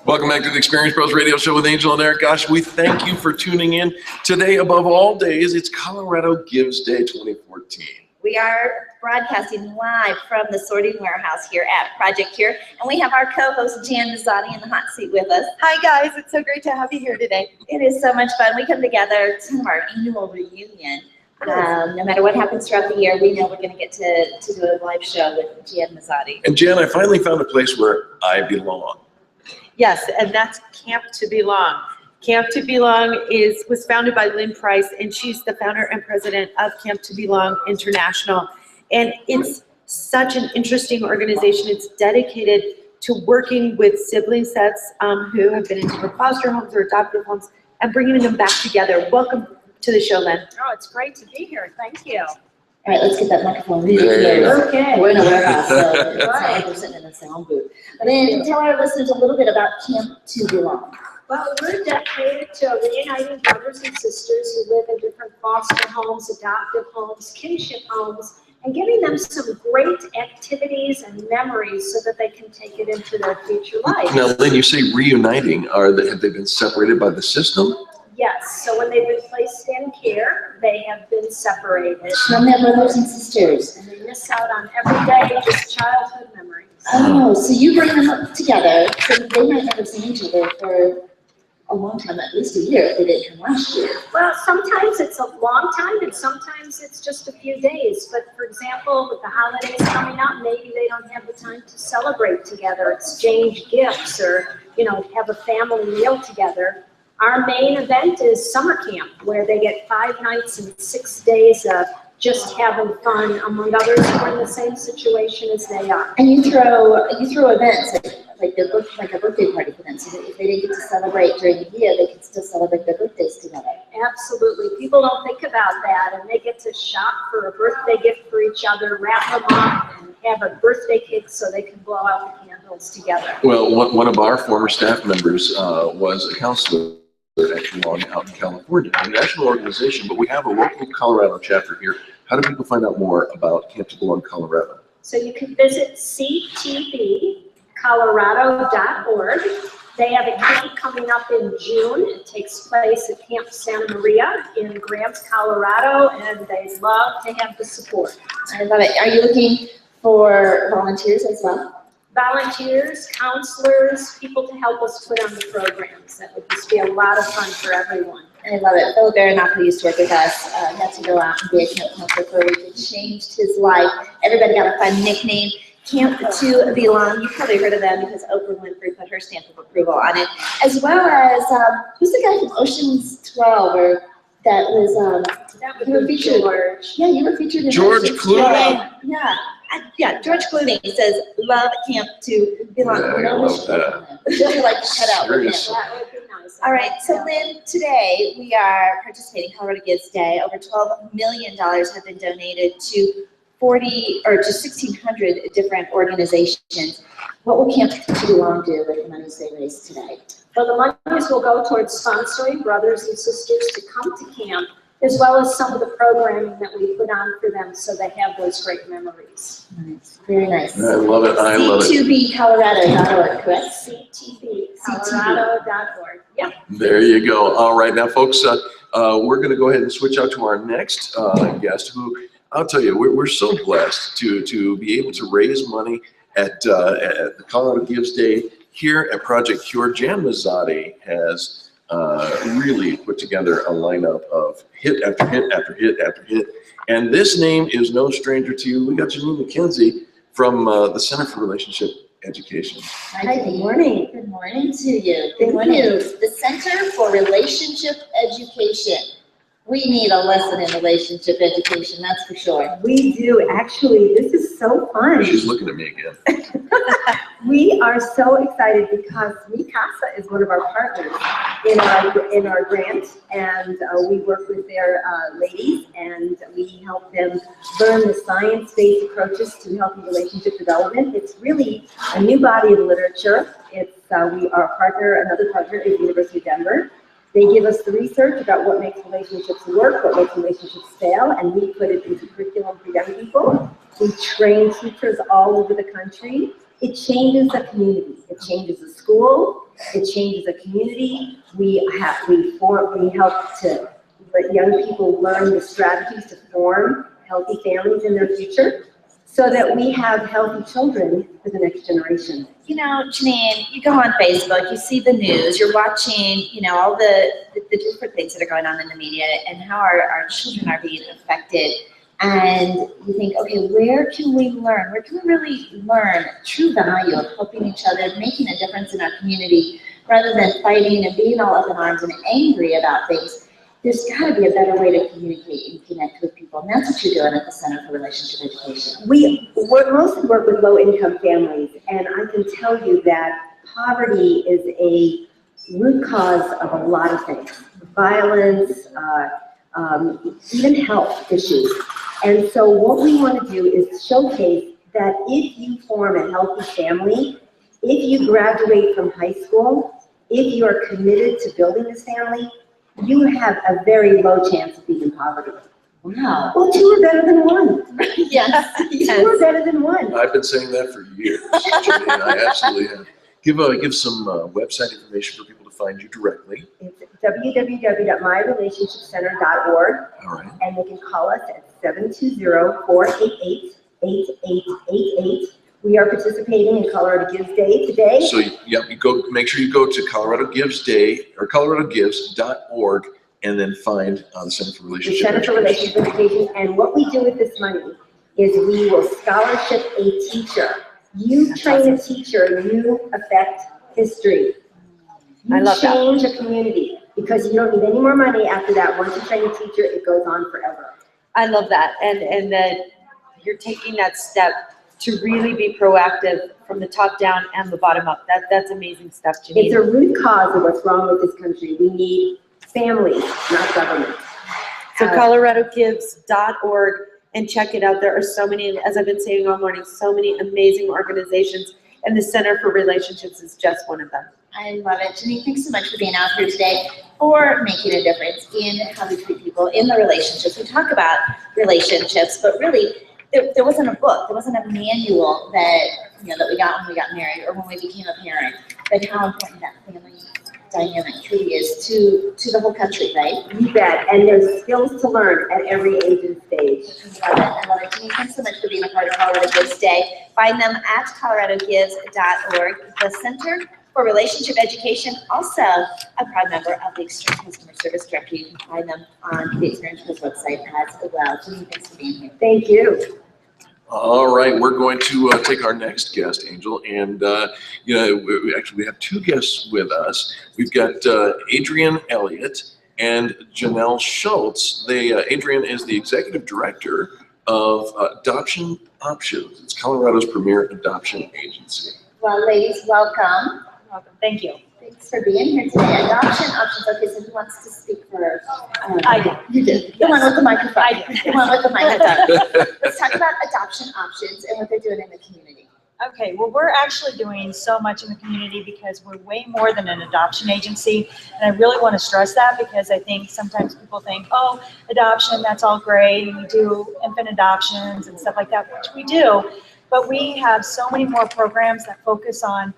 Welcome back to the Experience Pros Radio Show with Angel and Eric. Gosh, we thank you for tuning in. Today, above all days, it's Colorado Gives Day 2014. We are broadcasting live from the sorting warehouse here at Project Cure, and we have our co-host Jan Mazotti in the hot seat with us. Hi, guys. It's so great to have you here today. It is so much fun. We come together to our annual reunion. No matter what happens throughout the year, we know we're going to get to do a live show with Jan Mazotti. And Jan, I finally found a place where I belong. Yes, and that's Camp to Belong. Camp to Belong was founded by Lynn Price, and she's the founder and president of Camp to Belong International. And it's such an interesting organization. It's dedicated to working with sibling sets who have been in different foster homes or adoptive homes and bringing them back together. Welcome to the show, Lynn. Oh, it's great to be here. Thank you. All right, let's get that microphone really There. close. Okay. We're in a warehouse, so it's not like we're sitting in a sound booth. But then tell our listeners a little bit about Camp to Belong. Well, we're dedicated to reuniting brothers and sisters who live in different foster homes, adoptive homes, kinship homes, and giving them some great activities and memories so that they can take it into their future life. Now, Lynn, you say reuniting. Have they been separated by the system? Yes, so when they've been placed in care, they have been separated. From their brothers and sisters. And they miss out on everyday, just childhood memories. Oh, so you bring them up together, so they might not have seen each other for a long time, at least a year, if they didn't come last year. Well, sometimes it's a long time and sometimes it's just a few days. But for example, with the holidays coming up, maybe they don't have the time to celebrate together, exchange gifts, or, have a family meal together. Our main event is summer camp, where they get 5 nights and 6 days of just having fun among others who are in the same situation as they are. And you throw events like a birthday party for them, so that if they didn't get to celebrate during the year, they can still celebrate their birthdays together. Absolutely. People don't think about that, and they get to shop for a birthday gift for each other, wrap them up, and have a birthday cake so they can blow out the candles together. Well, one of our former staff members was a counselor actually out in California, a national organization, but we have a local Colorado chapter here. How do people find out more about Camp to Belong Colorado? So you can visit ctbcolorado.org. They have a camp coming up in June. It takes place at Camp Santa Maria in Grants, Colorado, and they love to have the support. I love it. Are you looking for volunteers as well? Volunteers, counselors, people to help us put on the programs. That would just be a lot of fun for everyone. I love it. Phil Baronoff, who used to work with us, got to go out and be a camp counselor for a week. It changed his life. Everybody got a fun nickname. Camp to Belong. You've probably heard of them because Oprah Winfrey put her stamp of approval on it. As well as, who's the guy from Ocean's 12 or that was, That you were would be featured. George. Yeah, you were featured in George Ocean's Clooney? 12. Yeah, George Clooney says, love Camp to Belong. Yeah, I No love restriction. that. Would you like to cut out with him? Seriously. That would be nice. All right, so Lynn, today we are participating in Colorado Gives Day. Over $12 million have been donated to 1,600 different organizations. What will Camp to Belong do with the monies they raise today? Well, the monies will go towards sponsoring brothers and sisters to come to camp, as well as some of the programming that we put on for them so they have those great memories. Nice, very nice. I love it. I love it. C2bcolorado.org, correct? ctbcolorado.org. Yep. There you go. All right, now, folks, we're going to go ahead and switch out to our next guest, who I'll tell you, we're so blessed to be able to raise money at the Colorado Gives Day here at Project Cure. Jan Mazotti has really put together a lineup of hit after hit after hit after hit. And this name is no stranger to you. We got Janine McKenzie from the Center for Relationship Education. Hi, good morning. Good morning to you. Good morning. The Center for Relationship Education. We need a lesson in relationship education, that's for sure. We do, actually. This is so fun. She's looking at me again. We are so excited because Mikasa is one of our partners in our grant, and we work with their ladies, and we help them learn the science-based approaches to healthy relationship development. It's really a new body of literature. It's our partner, another partner is the University of Denver. They give us the research about what makes relationships work, what makes relationships fail, and we put it into curriculum for young people. We train teachers all over the country, it changes the community. It changes the school. It changes the community. We help to let young people learn the strategies to form healthy families in their future, so that we have healthy children for the next generation. You know, Janine, you go on Facebook, you see the news, you're watching, you know, all the different things that are going on in the media and how our children are being affected. And you think, okay, where can we learn? Where can we really learn true value of helping each other, making a difference in our community, rather than fighting and being all up in arms and angry about things? There's got to be a better way to communicate and connect with people, and that's what you're doing at the Center for Relationship Education. We mostly work with low-income families, and I can tell you that poverty is a root cause of a lot of things. Violence, even health issues. And so what we want to do is showcase that if you form a healthy family, if you graduate from high school, if you are committed to building this family, you have a very low chance of being in poverty. Wow. Well, two are better than one. Yes. Two are better than one. I've been saying that for years, Janine, I absolutely have. Give some website information for people to find you directly. It's www.myrelationshipcenter.org. All right. And they can call us at 720-488-8888. We are participating in Colorado Gives Day today. So, yeah, make sure you go to Colorado Gives Day or coloradogives.org and then find the Center for The Relationship Center for Education. Relationship Education. And what we do with this money is we will scholarship a teacher. You train a teacher, you affect history. I love that. You change a community because you don't need any more money after that. Once you train a teacher, it goes on forever. I love that, and that you're taking that step to really be proactive from the top down and the bottom up. That's amazing stuff, Janine. It's a root cause of what's wrong with this country. We need families, not government. So coloradogives.org, and check it out. There are so many, as I've been saying all morning, so many amazing organizations, and the Center for Relationships is just one of them. I love it. Janine, thanks so much for being out here today, for making a difference in how we treat people in the relationships. We talk about relationships, but really, there wasn't a book, there wasn't a manual that, you know, that we got when we got married or when we became a parent, but how important that family dynamic truly is to the whole country, right? You bet. And there's skills to learn at every age and stage. I love it. Janine, thanks so much for being a part of Colorado Gives Day. Find them at coloradogives.org. The Center for Relationship Education, also a proud member of the Extreme Customer Service Directory. You can find them on the Experience Pros website as well. Janine, thanks for being here. Thank you. All right, we're going to take our next guest, Angel, and you know, we have two guests with us. We've got Adrienne Elliott and Janelle Schultz. Adrienne is the executive director of Adoption Options. It's Colorado's premier adoption agency. Well, ladies, welcome. Welcome. Thank you. Thanks for being here today. Adoption Options. Okay, so who wants to speak first? I did. You did. The one with the microphone. The one with the microphone. Let's talk about Adoption Options and what they're doing in the community. Okay, well, we're actually doing so much in the community because we're way more than an adoption agency. And I really want to stress that because I think sometimes people think, oh, adoption, that's all great. And we do infant adoptions and stuff like that, which we do. But we have so many more programs that focus on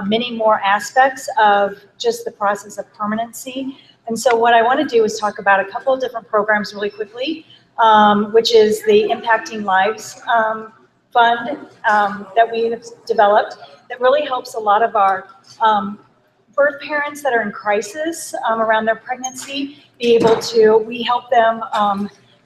many more aspects of just the process of permanency. And so what I want to do is talk about a couple of different programs really quickly, which is the Impacting Lives Fund that we have developed that really helps a lot of our birth parents that are in crisis around their pregnancy be able to, we help them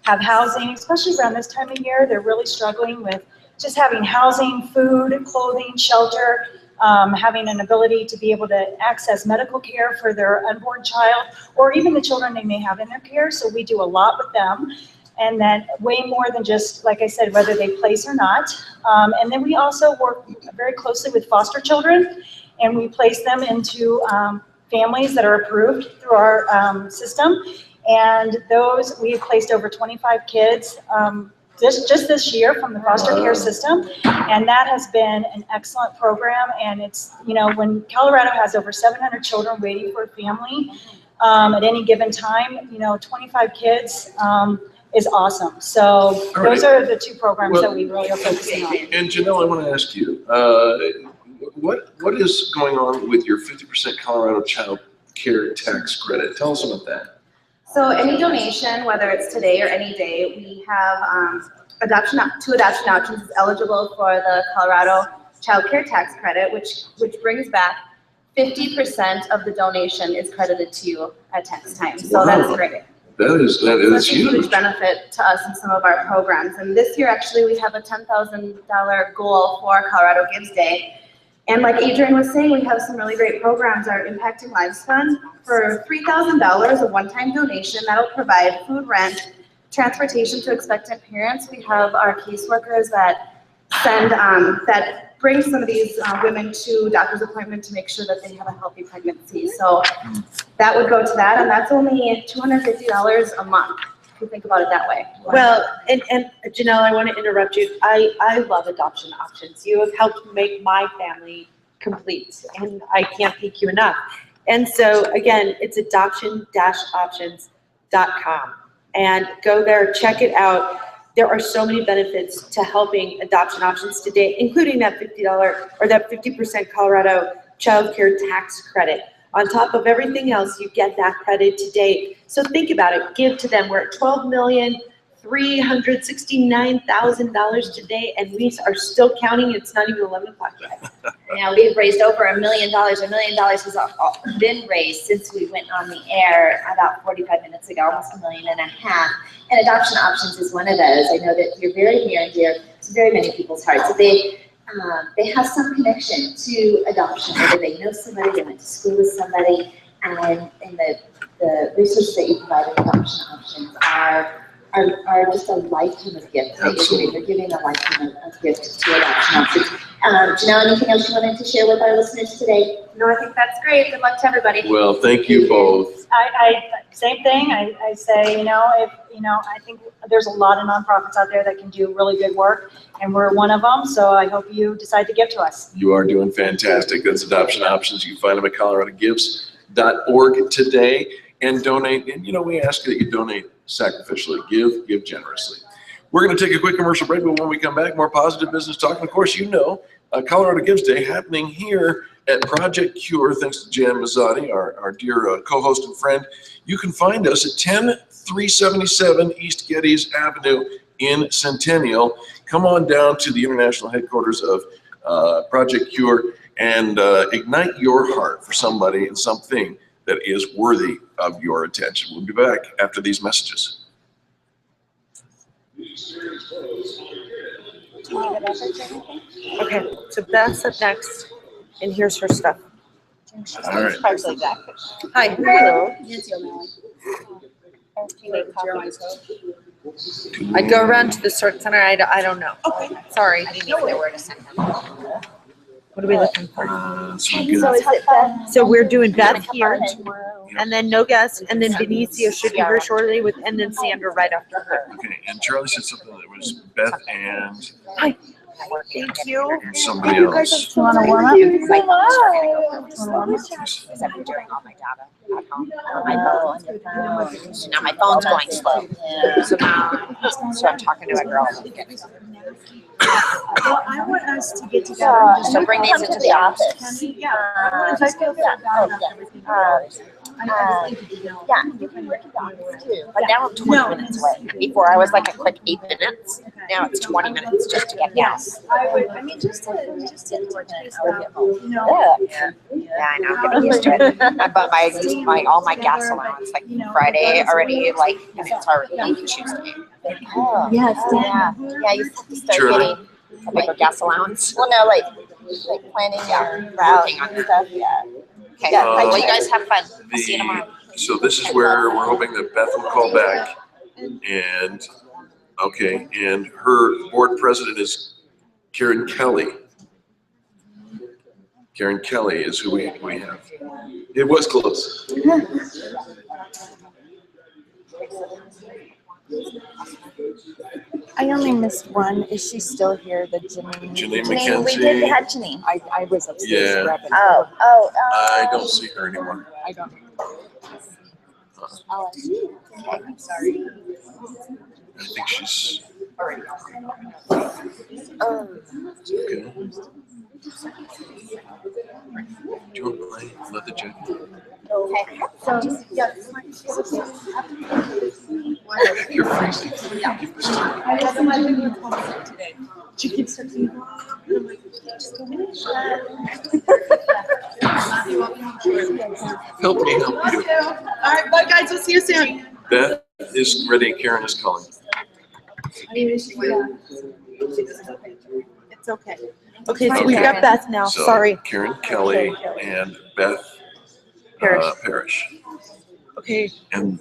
have housing, especially around this time of year. They're really struggling with just having housing, food, clothing, shelter, having an ability to be able to access medical care for their unborn child, or even the children they may have in their care. So we do a lot with them. And then way more than just, like I said, whether they place or not. And then we also work very closely with foster children, and we place them into families that are approved through our system. And those, we have placed over 25 kids just this year from the foster care system. And that has been an excellent program. And it's, you know, when Colorado has over 700 children waiting for a family at any given time, you know, 25 kids is awesome. So All those right. are the two programs Well- that we really are focusing on. And Janelle, I want to ask you, what is going on with your 50% Colorado Child Care Tax Credit? Tell us about that. So any donation, whether it's today or any day, we have two adoption options is eligible for the Colorado Child Care Tax Credit, which brings back 50% of the donation is credited to you at tax time. So that's great. That is That's a huge. huge benefit to us in some of our programs. And this year, actually, we have a $10,000 goal for Colorado Gives Day. And like Adrian was saying, we have some really great programs. Our Impacting Lives Fund for $3,000, a one-time donation that'll provide food, rent, transportation to expectant parents. We have our caseworkers that send, that bring some of these women to doctor's appointment to make sure that they have a healthy pregnancy. So that would go to that, and that's only $250 a month, if you think about it that way. Well, and Janelle, I want to interrupt you. I love adoption options. You have helped make my family complete, and I can't thank you enough. And so again, it's adoption-options.com, and go there, check it out. There are so many benefits to helping adoption options today, including that $50 or that 50% Colorado child care tax credit. On top of everything else, you get that credit today. So think about it, give to them. We're at $12,369,000 today, and we are still counting. It's not even 11 o'clock yet. Now, we've raised over $1 million. $1 million has been raised since we went on the air about 45 minutes ago, almost $1.5 million. And Adoption Options is one of those. I know that you're very near and dear to very many people's hearts. So they have some connection to adoption, whether they know somebody, they went to school with somebody, and the resources that you provide in Adoption Options are just a lifetime of gift. You're giving a lifetime of gift to Adoption Options. Janelle, anything else you wanted to share with our listeners today? No, I think that's great. Good luck to everybody. Well, thank you both. Same thing. I say, I think there's a lot of nonprofits out there that can do really good work, and we're one of them. So I hope you decide to give to us. You are doing fantastic. That's Adoption Options. You can find them at coloradogives.org today and donate. And we ask that you donate sacrificially, give generously. We're going to take a quick commercial break, but when we come back, more positive business talk. And of course, Colorado Gives Day happening here at Project Cure, thanks to Jan Mazotti, our dear co-host and friend. You can find us at 10377 East Geddes Avenue in Centennial. Come on down to the international headquarters of Project Cure and ignite your heart for somebody and something that is worthy of your attention. We'll be back after these messages. Okay, so Beth's up next, and here's her stuff. All right. Hi. Hello. I go around to the search center. I don't know. Okay. Sorry. I didn't even know where to send them. What are we looking for? So is it Beth? So we're doing Beth here, and then no guest, and then Benicio should be here shortly and then Sandra right after her. Okay, and Charlie said something that was Beth and Hi. Thank you. somebody else. You want to warm up? My I'm doing all my data at home on my phone. So now my phone's going slow. So I'm talking to a girl. Well, I want us to get together. So bring these into the office. Yeah. I feel bad about everything. Yeah, you can work in the office too. But now I'm 20 minutes away. Before I was like a quick 8 minutes. Now it's 20 minutes just to get down. Yes, I would, just to taste that, Yeah, I know, getting used to it. But I used all my gas allowance, like Friday already, and it's already Tuesday. Oh, Yes, yeah, you have to start Sure. getting a bigger gas allowance. Well, no, like planning your route and stuff, yeah. Okay, well, you guys have fun. I'll see you tomorrow. So this is where we're hoping that Beth will call back. And, okay, and her board president is Karen Kelly. Karen Kelly is who we have. It was close. I only missed one. Is she still here? The Janine? Janine Janine, we McKenzie. had Janine. I was upstairs Yeah. grabbing. I don't see her anymore. I don't. I'm sorry. I think she's. Okay. Do you want to play Leather Jacket? Okay. So, yeah. You're freezing. Give this to her. She keeps texting. Help me help you. All right, bye guys, we'll see you soon. Beth is ready. Karen is calling. It's okay. Okay, so we've got Beth now, So, sorry. Karen Kelly and Beth Parrish. Okay, And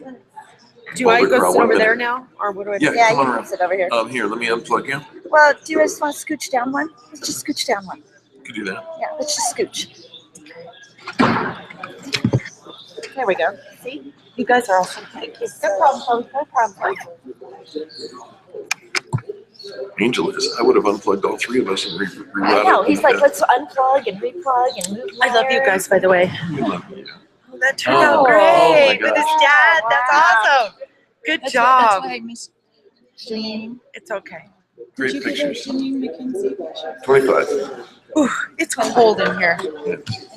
do I Boulder go Corral, sit 1 over minute. there now, or what do I do? Yeah, Yeah, come you on can around. sit over here. Here, let me unplug you. Well, do you just want to scooch down one? Let's just scooch down one. You can do that. Yeah, let's just scooch. There we go. See, you guys are awesome, thank you. No problem, Chloe. No problem. Angel is. I would have unplugged all three of us and rerouted. I know, he's like, let's unplug and replug and move. I love you guys, by the way. We love you. Oh, that turned Oh, out oh great my with his gosh. dad. That's awesome. Good That's job. why I missed Janine. It's okay. Great Did you pictures. get a Janine McKenzie picture? 25. Ooh, it's cold in here.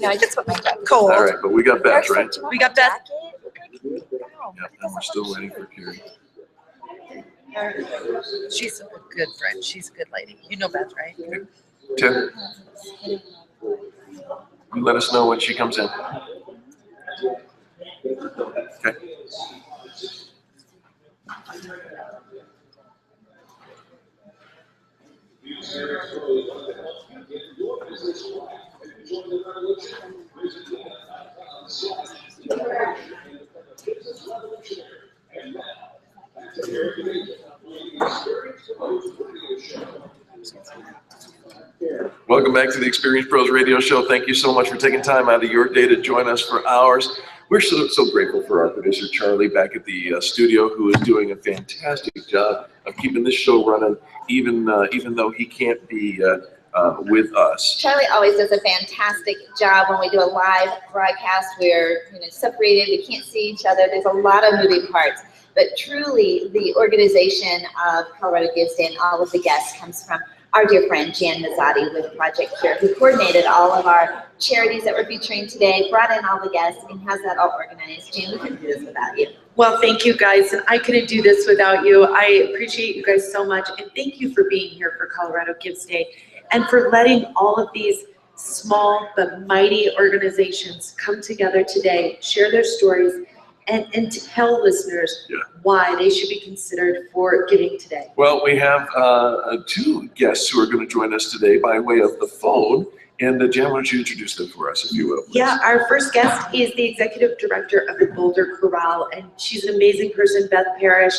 No, I just put my jacket. Cold. All right, but we got Beth, right? We got Beth. Yeah, and we're still waiting for Karen. She's a good friend. She's a good lady. You know Beth, right? Tim, you let us know when she comes in. Okay. Welcome back to the Experience Pros Radio Show. Thank you so much for taking time out of your day to join us for ours. We're so grateful for our producer, Charlie, back at the studio, who is doing a fantastic job of keeping this show running, even though he can't be with us. Charlie always does a fantastic job when we do a live broadcast. We're separated, we can't see each other. There's a lot of moving parts. But truly, the organization of Colorado Gives Day and all of the guests comes from our dear friend Jan Mazotti with Project Cure, who coordinated all of our charities that we're featuring today, brought in all the guests, and has that all organized. Jan, we couldn't do this without you. Well, thank you guys, and I couldn't do this without you. I appreciate you guys so much, and thank you for being here for Colorado Gives Day, and for letting all of these small but mighty organizations come together today, share their stories, and tell listeners why they should be considered for giving today. Well, we have two guests who are going to join us today by way of the phone. And Jan, why don't you introduce them for us, if you will, please? Yeah, our first guest is the executive director of the Boulder Corral, and she's an amazing person, Beth Parrish.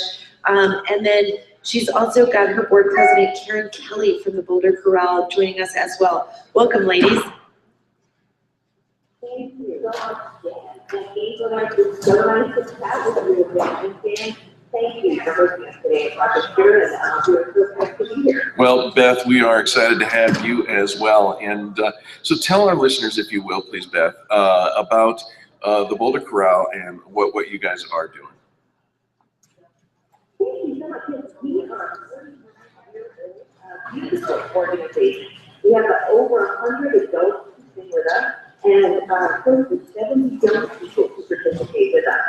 And then she's also got her board president, Karen Kelly, from the Boulder Corral, joining us as well. Welcome, ladies. Thank you. So nice to chat with you again. And thank you for hosting us today at Project Cure, and we're so glad to be here. Well, Beth, we are excited to have you as well. And so tell our listeners, if you will, please, Beth, about the Boulder Corral and what you guys are doing. Thank you so much. Yes, we are a beautiful organization. We have over 100 adults who sing with us, and close to 70 young people who participate with us.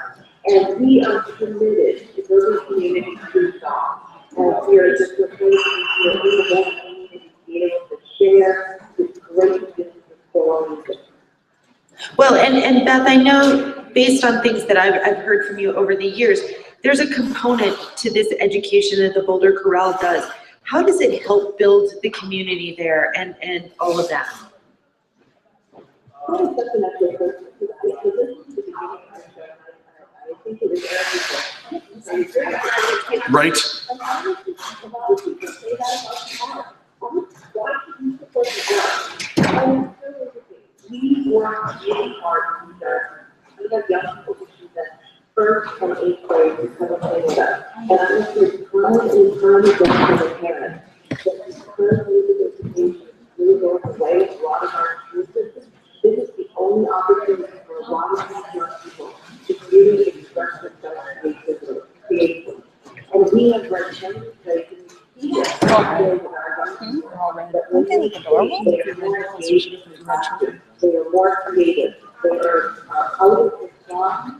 And we are committed to building community through song. And we are just a place where we want community to be able to share this great business stories. Well, and Beth, I know based on things that I've heard from you over the years, there's a component to this education that the Boulder Corral does. How does it help build the community there and all of that? That is such an excellent question, because I listened to the beginning of our show, and I think it was Eric. Right. We work really hard to start. We have young people who do that first and eighth grade to come and play with us. And I'm just time and time again for the parents that this current music education really goes away with a lot of our school systems. This is the only opportunity for a lot of these young people to really express themselves creatively. And we have right think adorable? They are more engaged in classes. They are more creative. They are out of the box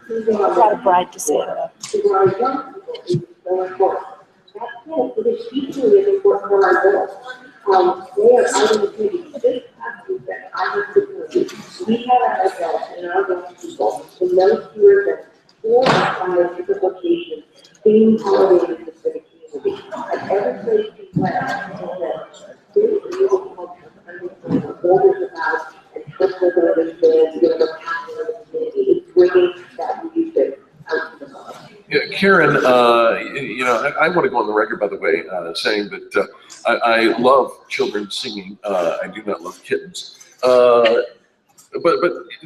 thinking. I'm not a bride to say that. To our young people, it's so important. That's it. It is equally as important for our girls. They are out of the community. This happens that I have to do. We have our adults and our young people in those fewer than 4 or 5 different locations being holidays for the community. At every place we went, this is really helpful to understand what borders about and help them understand the passion of the community. It's bringing that music out to the world. Yeah, Karen, I want to go on the record, by the way, saying that I love children singing. I do not love kittens. But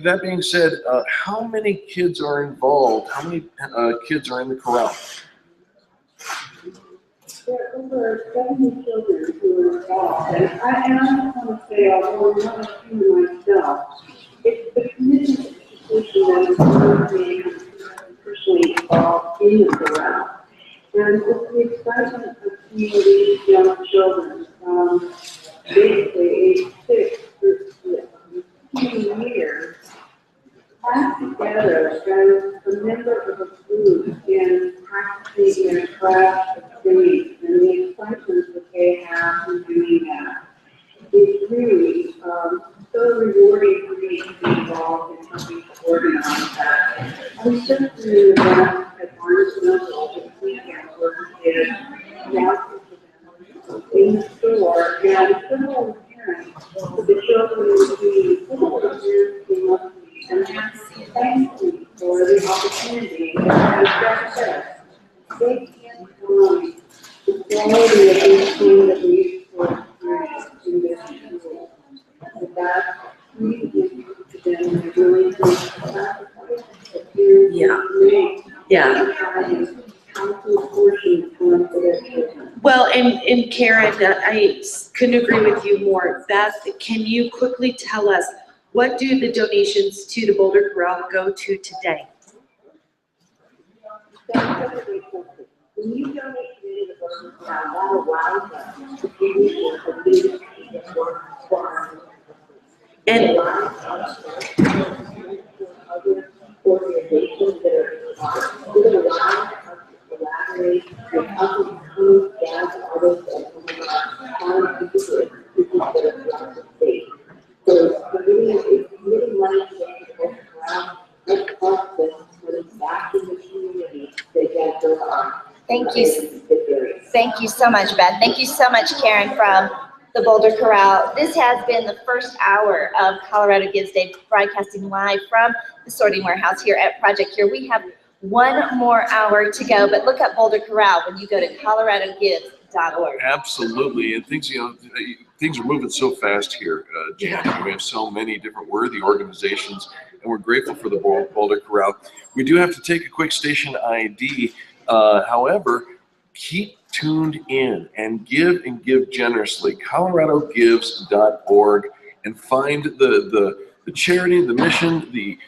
that being said, how many kids are involved? How many kids are in the chorale? There are over 70 children who are involved, and I just want to say, although I'm not a student myself, it's the commitment to education that is really being personally involved in the chorale. And it's the excitement of seeing these young children from basically age 6 to 15 years packed together as a member of a group in practicing their craft of singing and the excitement that they have in doing that. It's really so rewarding for me to be involved in helping to organize that. I was just in the event at Barnes & Noble this weekend where we did announcements in the store, and several parents of the children in the community, several parents came up to me and thanked me for the opportunity. And as Jeff said, they can't find the quality of this thing that we experience in this school. And that really gives to them the ability to sacrifice that parents make. Yeah. How to apportion time for their children. Well, and Karen, I couldn't agree with you more. Beth, can you quickly tell us, what do the donations to the Boulder Chorale go to today? When you donate to the Boulder Chorale, that allows us to give you a leadership that works for our And it allows us to other organizations that are involved. It allows us to collaborate with other cool jazz artists and some of our talented people that are throughout the state. So committing money to the Boulder Chorale, let's help them put it back in the community that get their art. Thank you so much, Beth. Thank you so much, Karen, from the Boulder Chorale. This has been the first hour of Colorado Gives Day, broadcasting live from the sorting warehouse here at Project Cure. We have one more hour to go, but look up Boulder Chorale when you go to coloradogives.org. Absolutely, and things are moving so fast here, Jan. We have so many different worthy organizations, and we're grateful for the Boulder Chorale. We do have to take a quick station ID. However, keep tuned in and give generously. coloradogives.org, and find the charity, the mission, the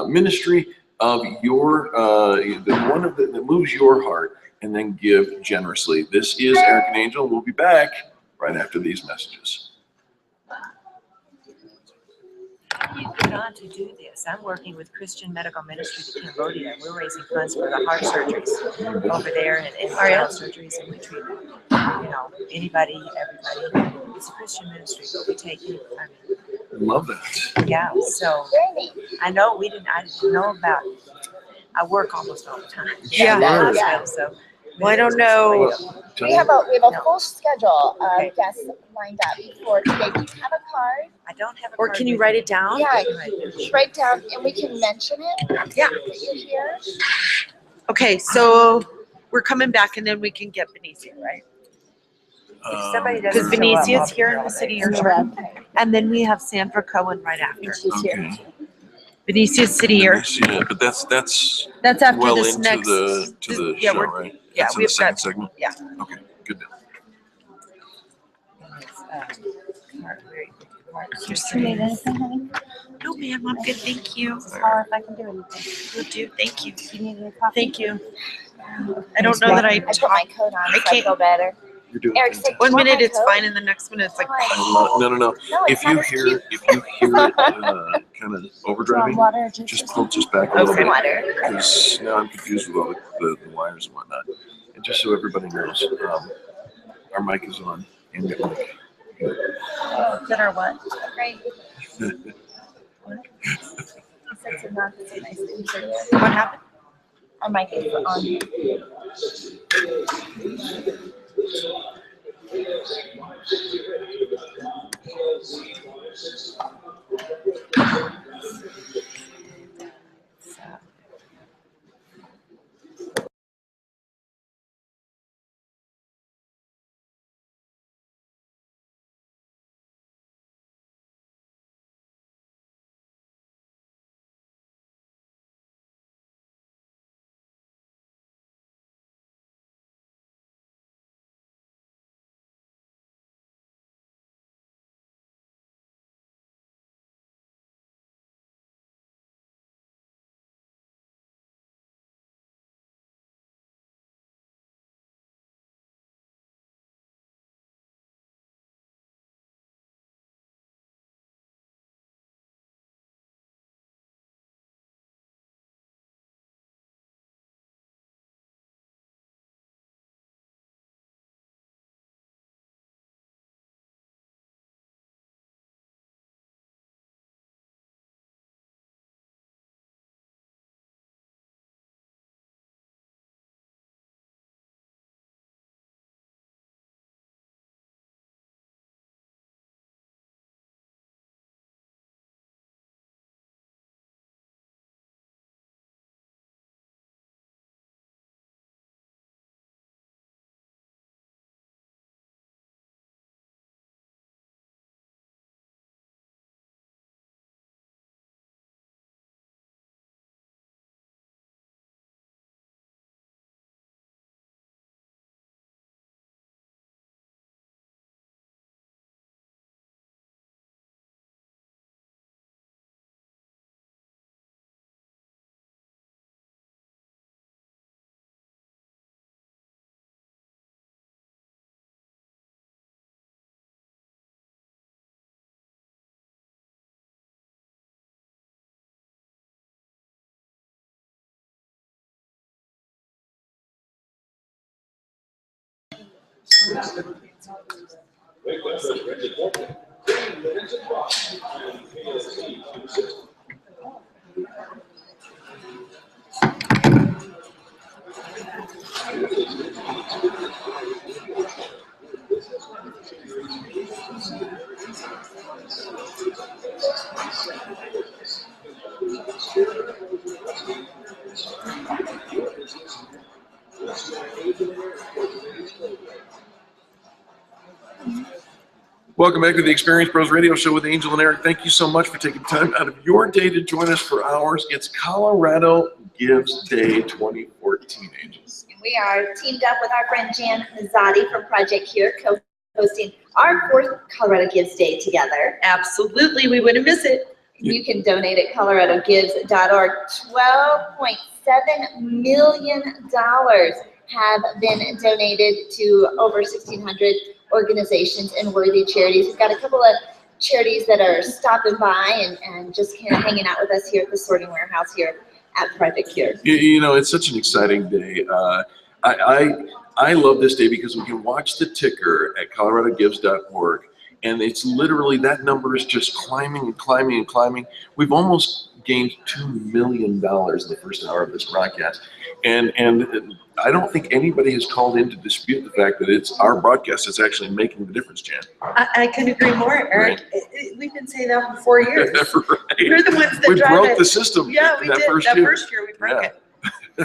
ministry of your the one that moves your heart, and then give generously. This is Eric and Angel. We'll be back right after these messages. You put on to do this. I'm working with Christian Medical Ministry to Cambodia. We're raising funds for the heart surgeries over there and heart surgeries, and we treat, anybody, everybody. It's a Christian ministry, but we take it. I love that. Yeah, so I know I didn't know about, I work almost all the time. Yeah. So. Well, I don't know. We have a full schedule of guests lined up for today. Do you have a card? I don't have a Or card can you with write me. it down? Yeah, write down, and we can mention it. Yeah. That you're here. Okay, so we're coming back and then we can get Benicia, right? If somebody Because doesn't show up, Benicia's I'll be here in all the day. city urchin. And then we have Sandra Cohen right after. She's here. Benicia's city urchin. Yeah, but that's That's after well this into next. the yeah, show, we're- right? Yeah, That's in the we've second got. segment. Yeah. Okay, good. You need anything, honey? No, ma'am, I'm good, thank you. Or if I can do anything. Will do, thank you. You need any coffee? Thank you. I don't know that I I put my coat on, I so I can't- feel better. You're doing Eric's like, One "Do you want minute my it's Coke?" fine and the next minute it's like. No. No, If it's you not as hear cute. it kind of overdriving, water, just pull just back a little Some bit. water. Because now I'm confused with all the wires and whatnot. And just so everybody knows, our mic is on and your mic. That are what? Great. That's a nice insert. What happened? Our mic is on. Welcome back to the Experience Pros Radio Show with Angel and Eric. Thank you so much for taking time out of your day to join us for ours. It's Colorado Gives Day 2014, Angel. And we are teamed up with our friend Jan Mazotti from Project Cure, co-hosting our 4th Colorado Gives Day together. Absolutely, we wouldn't miss it. You can donate at coloradogives.org. $12.7 million have been donated to over 1,600 organizations and worthy charities. We've got a couple of charities that are stopping by and just kind of hanging out with us here at the sorting warehouse here at Project Cure. You know, it's such an exciting day. I love this day because we can watch the ticker at coloradogives.org, and it's literally, that number is just climbing and climbing and climbing. We've almost gained $2 million in the first hour of this broadcast. And I don't think anybody has called in to dispute the fact that it's our broadcast that's actually making the difference, Jan. I couldn't agree more, Eric. We've been saying that for 4 years. Right. We're the ones that We drive broke it. the system. Yeah, we that did. first That year. first year we broke it.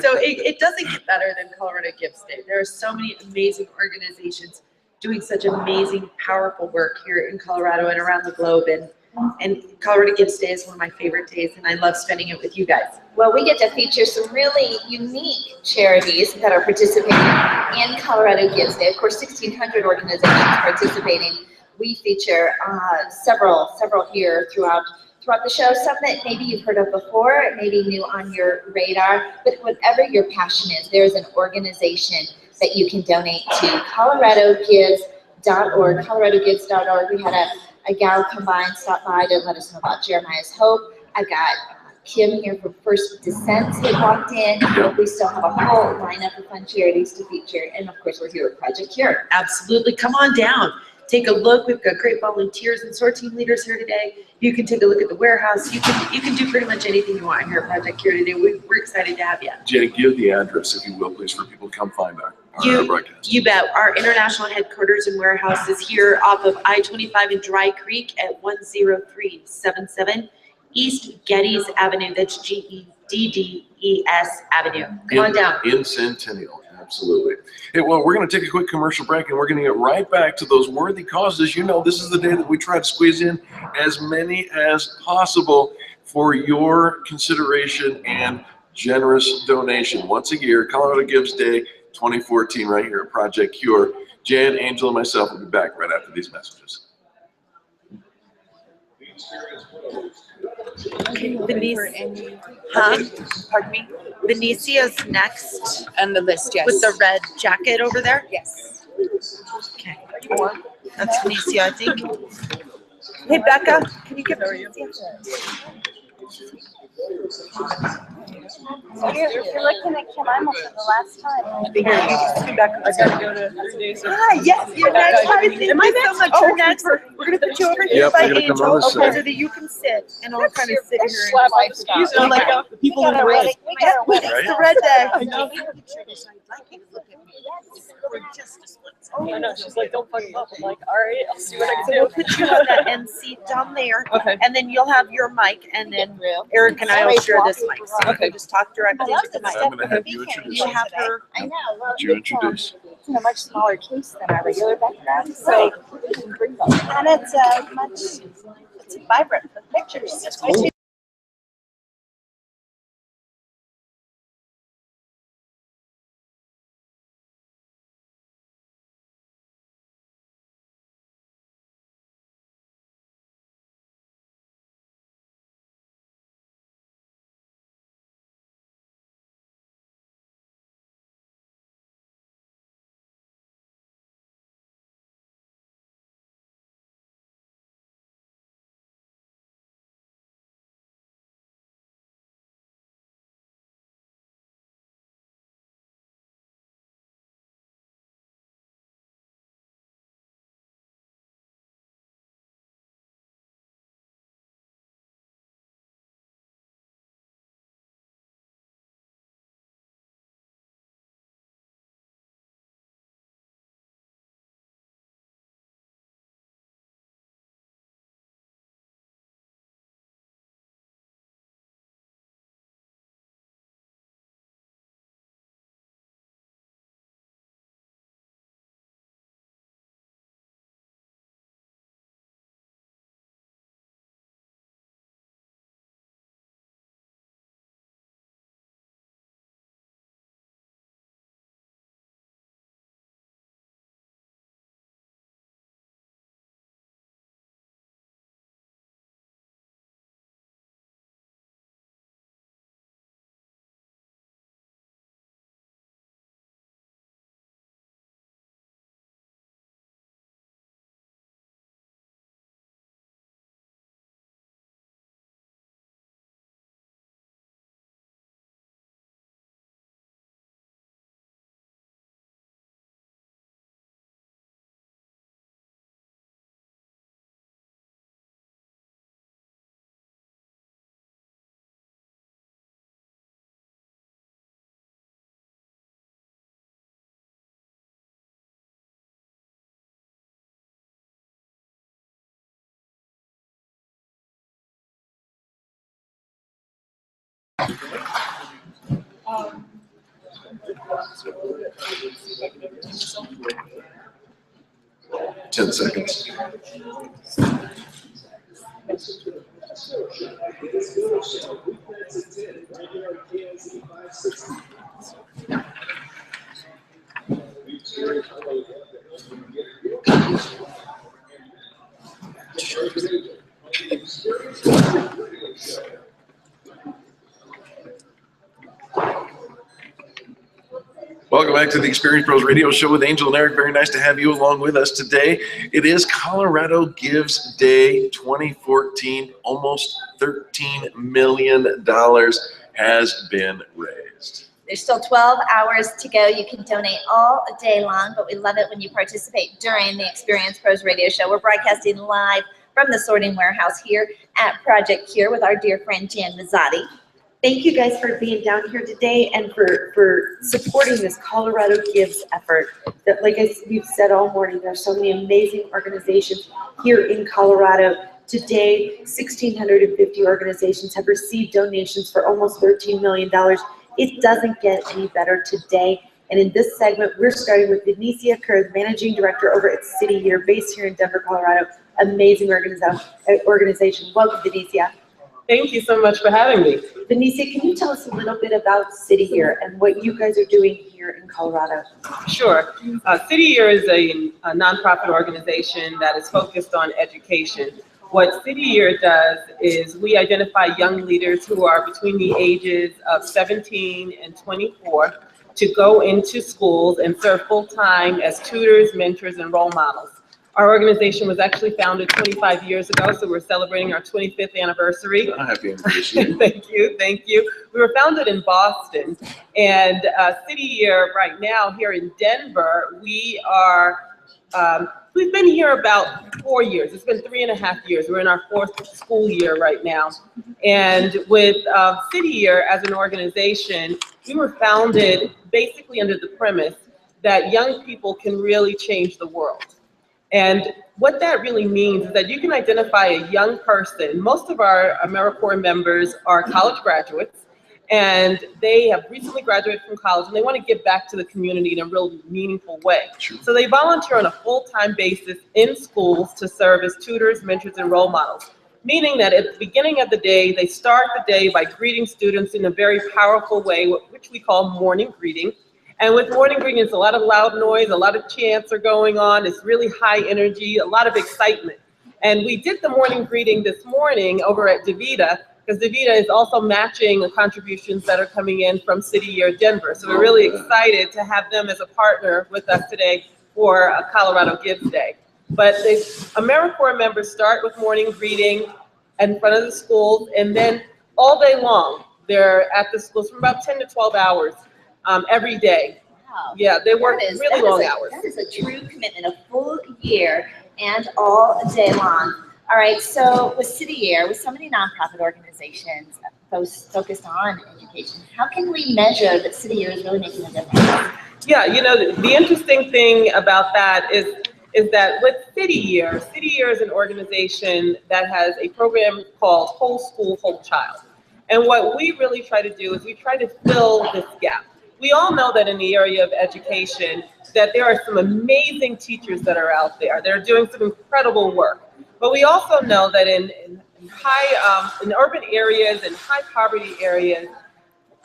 So it doesn't get better than Colorado Gives Day. There are so many amazing organizations doing such amazing, powerful work here in Colorado and around the globe. And Colorado Gives Day is one of my favorite days, and I love spending it with you guys. Well, we get to feature some really unique charities that are participating in Colorado Gives Day. Of course, 1,600 organizations participating. We feature several here throughout the show. Some that maybe you've heard of before, maybe new on your radar, but whatever your passion is, there's an organization that you can donate to coloradogives.org, coloradogives.org. We had a gal come by and stop by to let us know about Jeremiah's Hope. I've got Kim here from First Descent who walked in. We still have a whole lineup of fun charities to feature. And of course, we're here at Project Cure. Absolutely. Come on down. Take a look. We've got great volunteers and sorting leaders here today. You can take a look at the warehouse. You can do pretty much anything you want here at Project Cure today. We're excited to have you. Jenny, give the address, if you will, please, for people to come find our broadcast. You bet. Our international headquarters and warehouse is here off of I-25 in Dry Creek at 10377 East Geddes Avenue. That's Geddes Avenue. Come on down. In Centennial, absolutely. Hey, well, we're going to take a quick commercial break, and we're going to get right back to those worthy causes. You know, this is the day that we try to squeeze in as many as possible for your consideration and generous donation. Once a year, Colorado Gives Day 2014, right here at Project Cure. Jan, Angel, and myself will be back right after these messages. Okay, Pardon me? Venicia's next. On the list, yes. With the red jacket over there? Yes. Okay. That's Venicia, I think. Hey, Becca, can you give her You're looking at Kim Imo for the last time. Here, you Becca. I gotta go to 3 days. Hi, yes, you're next. Hi, thank you so much. You're next. We're gonna put you over here Yep, by you're gonna come Angel, on this okay, side. so that you can sit, and I'll kind of sit here. You sound like the people in the red. We got a wedding. It's the red day. I know. I know, she's like, don't fuck up. I'm like, all right, I'll see what I So can we'll do. put you on that end seat down there, Okay. and then you'll have your mic, and then Eric and I will share this mic. So you can just talk directly to the mic. I'm going to have you introduce You have her. I know. Would you introduce? It's in a much smaller case than our regular background, so we can bring those. And it's it's vibrant with pictures. It's cool. Ten seconds. Welcome back to the Experience Pros Radio Show with Angel and Eric. Very nice to have you along with us today. It is Colorado Gives Day 2014. Almost $13 million has been raised. There's still 12 hours to go. You can donate all day long, but we love it when you participate during the Experience Pros Radio Show. We're broadcasting live from the sorting warehouse here at Project Cure with our dear friend Jan Mazotti. Thank you guys for being down here today and for supporting this Colorado Gives effort. That, like we've said all morning, there's so many amazing organizations here in Colorado. Today, 1,650 organizations have received donations for almost $13 million. It doesn't get any better today. And in this segment, we're starting with Denicia Kerr, Managing Director over at City Year, based here in Denver, Colorado. Amazing organization. Welcome, Denicia. Thank you so much for having me. Denicia, can you tell us a little bit about City Year and what you guys are doing here in Colorado? Sure. City Year is a nonprofit organization that is focused on education. What City Year does is we identify young leaders who are between the ages of 17 and 24 to go into schools and serve full-time as tutors, mentors, and role models. Our organization was actually founded 25 years ago, so we're celebrating our 25th anniversary. Happy anniversary. Thank you, thank you. We were founded in Boston, and City Year right now here in Denver, we are, we've been here about 4 years. It's been 3.5 years. We're in our 4th school year right now. And with City Year as an organization, we were founded basically under the premise that young people can really change the world. And what that really means is that you can identify a young person. Most of our AmeriCorps members are college graduates, and they have recently graduated from college, and they want to give back to the community in a real meaningful way. So they volunteer on a full-time basis in schools to serve as tutors, mentors, and role models, meaning that at the beginning of the day, they start the day by greeting students in a very powerful way, which we call morning greeting. And with morning greeting, it's a lot of loud noise, a lot of chants are going on, it's really high energy, a lot of excitement. And we did the morning greeting this morning over at DeVita, because DeVita is also matching the contributions that are coming in from City Year Denver. So we're really excited to have them as a partner with us today for Colorado Gives Day. But the AmeriCorps members start with morning greeting in front of the schools, and then all day long, they're at the schools for about 10 to 12 hours. Every day. Wow. Yeah, they work really long hours. That is a true commitment, a full year and all day long. All right, so with City Year, with so many nonprofit organizations focused on education, how can we measure that City Year is really making a difference? Yeah, you know, the interesting thing about that is that with City Year is an organization that has a program called Whole School, Whole Child. And what we really try to do is we try to fill this gap. We all know that in the area of education, that there are some amazing teachers that are out there. They're doing some incredible work. But we also know that in urban areas and high poverty areas,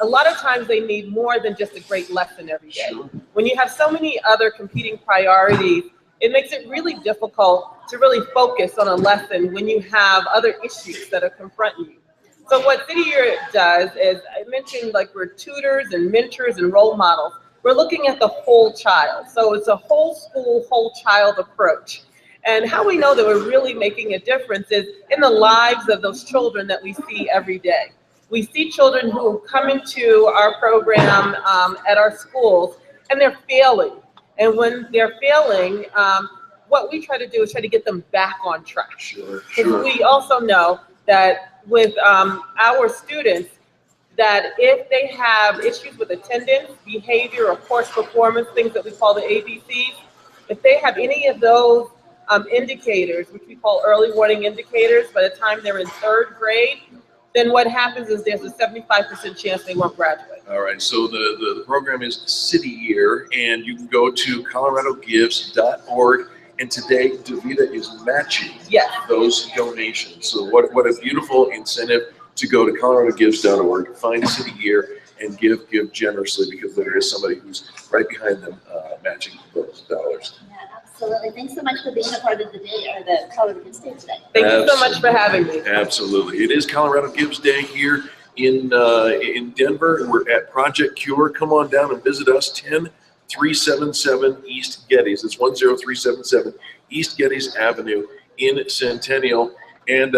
a lot of times they need more than just a great lesson every day. When you have so many other competing priorities, it makes it really difficult to really focus on a lesson when you have other issues that are confronting you. So what City Year does is, I mentioned like we're tutors and mentors and role models. We're looking at the whole child. So it's a whole school, whole child approach. And how we know that we're really making a difference is in the lives of those children that we see every day. We see children who come into our program at our schools, and they're failing. And when they're failing, what we try to do is try to get them back on track. Because we also know that with our students, that if they have issues with attendance, behavior, or course performance, things that we call the ABCs, if they have any of those indicators, which we call early warning indicators, by the time they're in 3rd grade, then what happens is there's a 75% chance they won't graduate. All right, so the program is City Year, and you can go to coloradogives.org. And today, DeVita is matching those donations. So what a beautiful incentive to go to coloradogives.org, find City Year, and give generously, because there is somebody who's right behind them matching those dollars. Yeah, absolutely. Thanks so much for being a part of the day, or the Colorado Gives Day today. Thank you so much for having me. Absolutely. It is Colorado Gives Day here in Denver. We're at Project Cure. Come on down and visit us, 10377 East Geddes. It's 10377 East Geddes Avenue in Centennial. And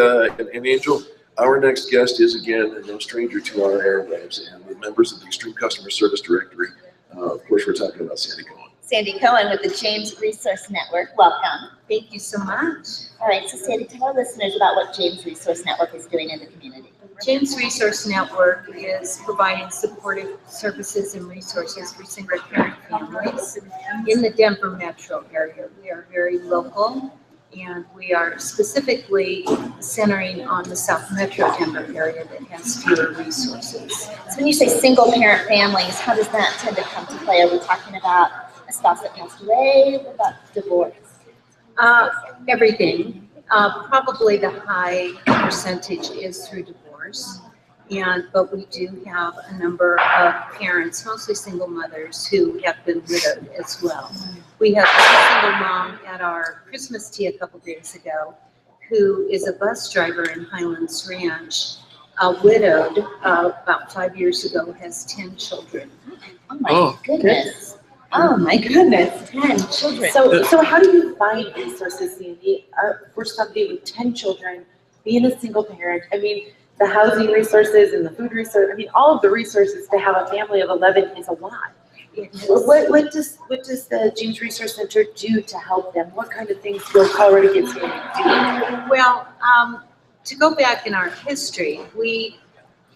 Angel, our next guest is, again, no stranger to our airwaves and the members of the Extreme Customer Service Directory. Of course, we're talking about Sandy Cohen. Sandy Cohen with the James Resource Network. Welcome. Thank you so much. All right, so Sandy, tell our listeners about what James Resource Network is doing in the community. James Resource Network is providing supportive services and resources for single parent families in the Denver metro area. We are very local, and we are specifically centering on the South Metro Denver area that has fewer resources. So when you say single parent families, how does that tend to come to play? Are we talking about a spouse that passed away? What about divorce? Everything. Probably the high percentage is through divorce. But we do have a number of parents, mostly single mothers, who have been widowed as well. We have one single mom at our Christmas tea a couple days ago who is a bus driver in Highlands Ranch, widowed about 5 years ago, has 10 children. Oh my goodness. Oh my goodness, 10 children. So how do you find resources, Sandy, for somebody with 10 children, being a single parent? I mean, the housing resources and the food resource, I mean, all of the resources to have a family of 11 is a lot. What does the James Resource Center do to help them? What kind of things will Colorado Gives do? Well, to go back in our history, we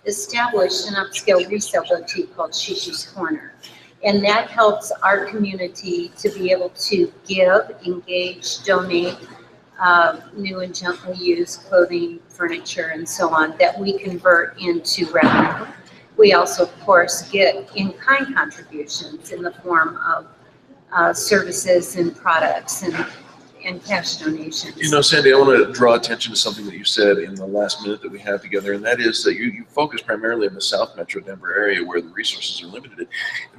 established an upscale resale boutique called Shishi's Corner. And that helps our community to be able to give, engage, donate new and gently used clothing, furniture, and so on that we convert into revenue. We also, of course, get in-kind contributions in the form of services and products and cash donations. You know, Sandy, I want to draw attention to something that you said in the last minute that we have together, and that is that you focus primarily in the South Metro Denver area where the resources are limited.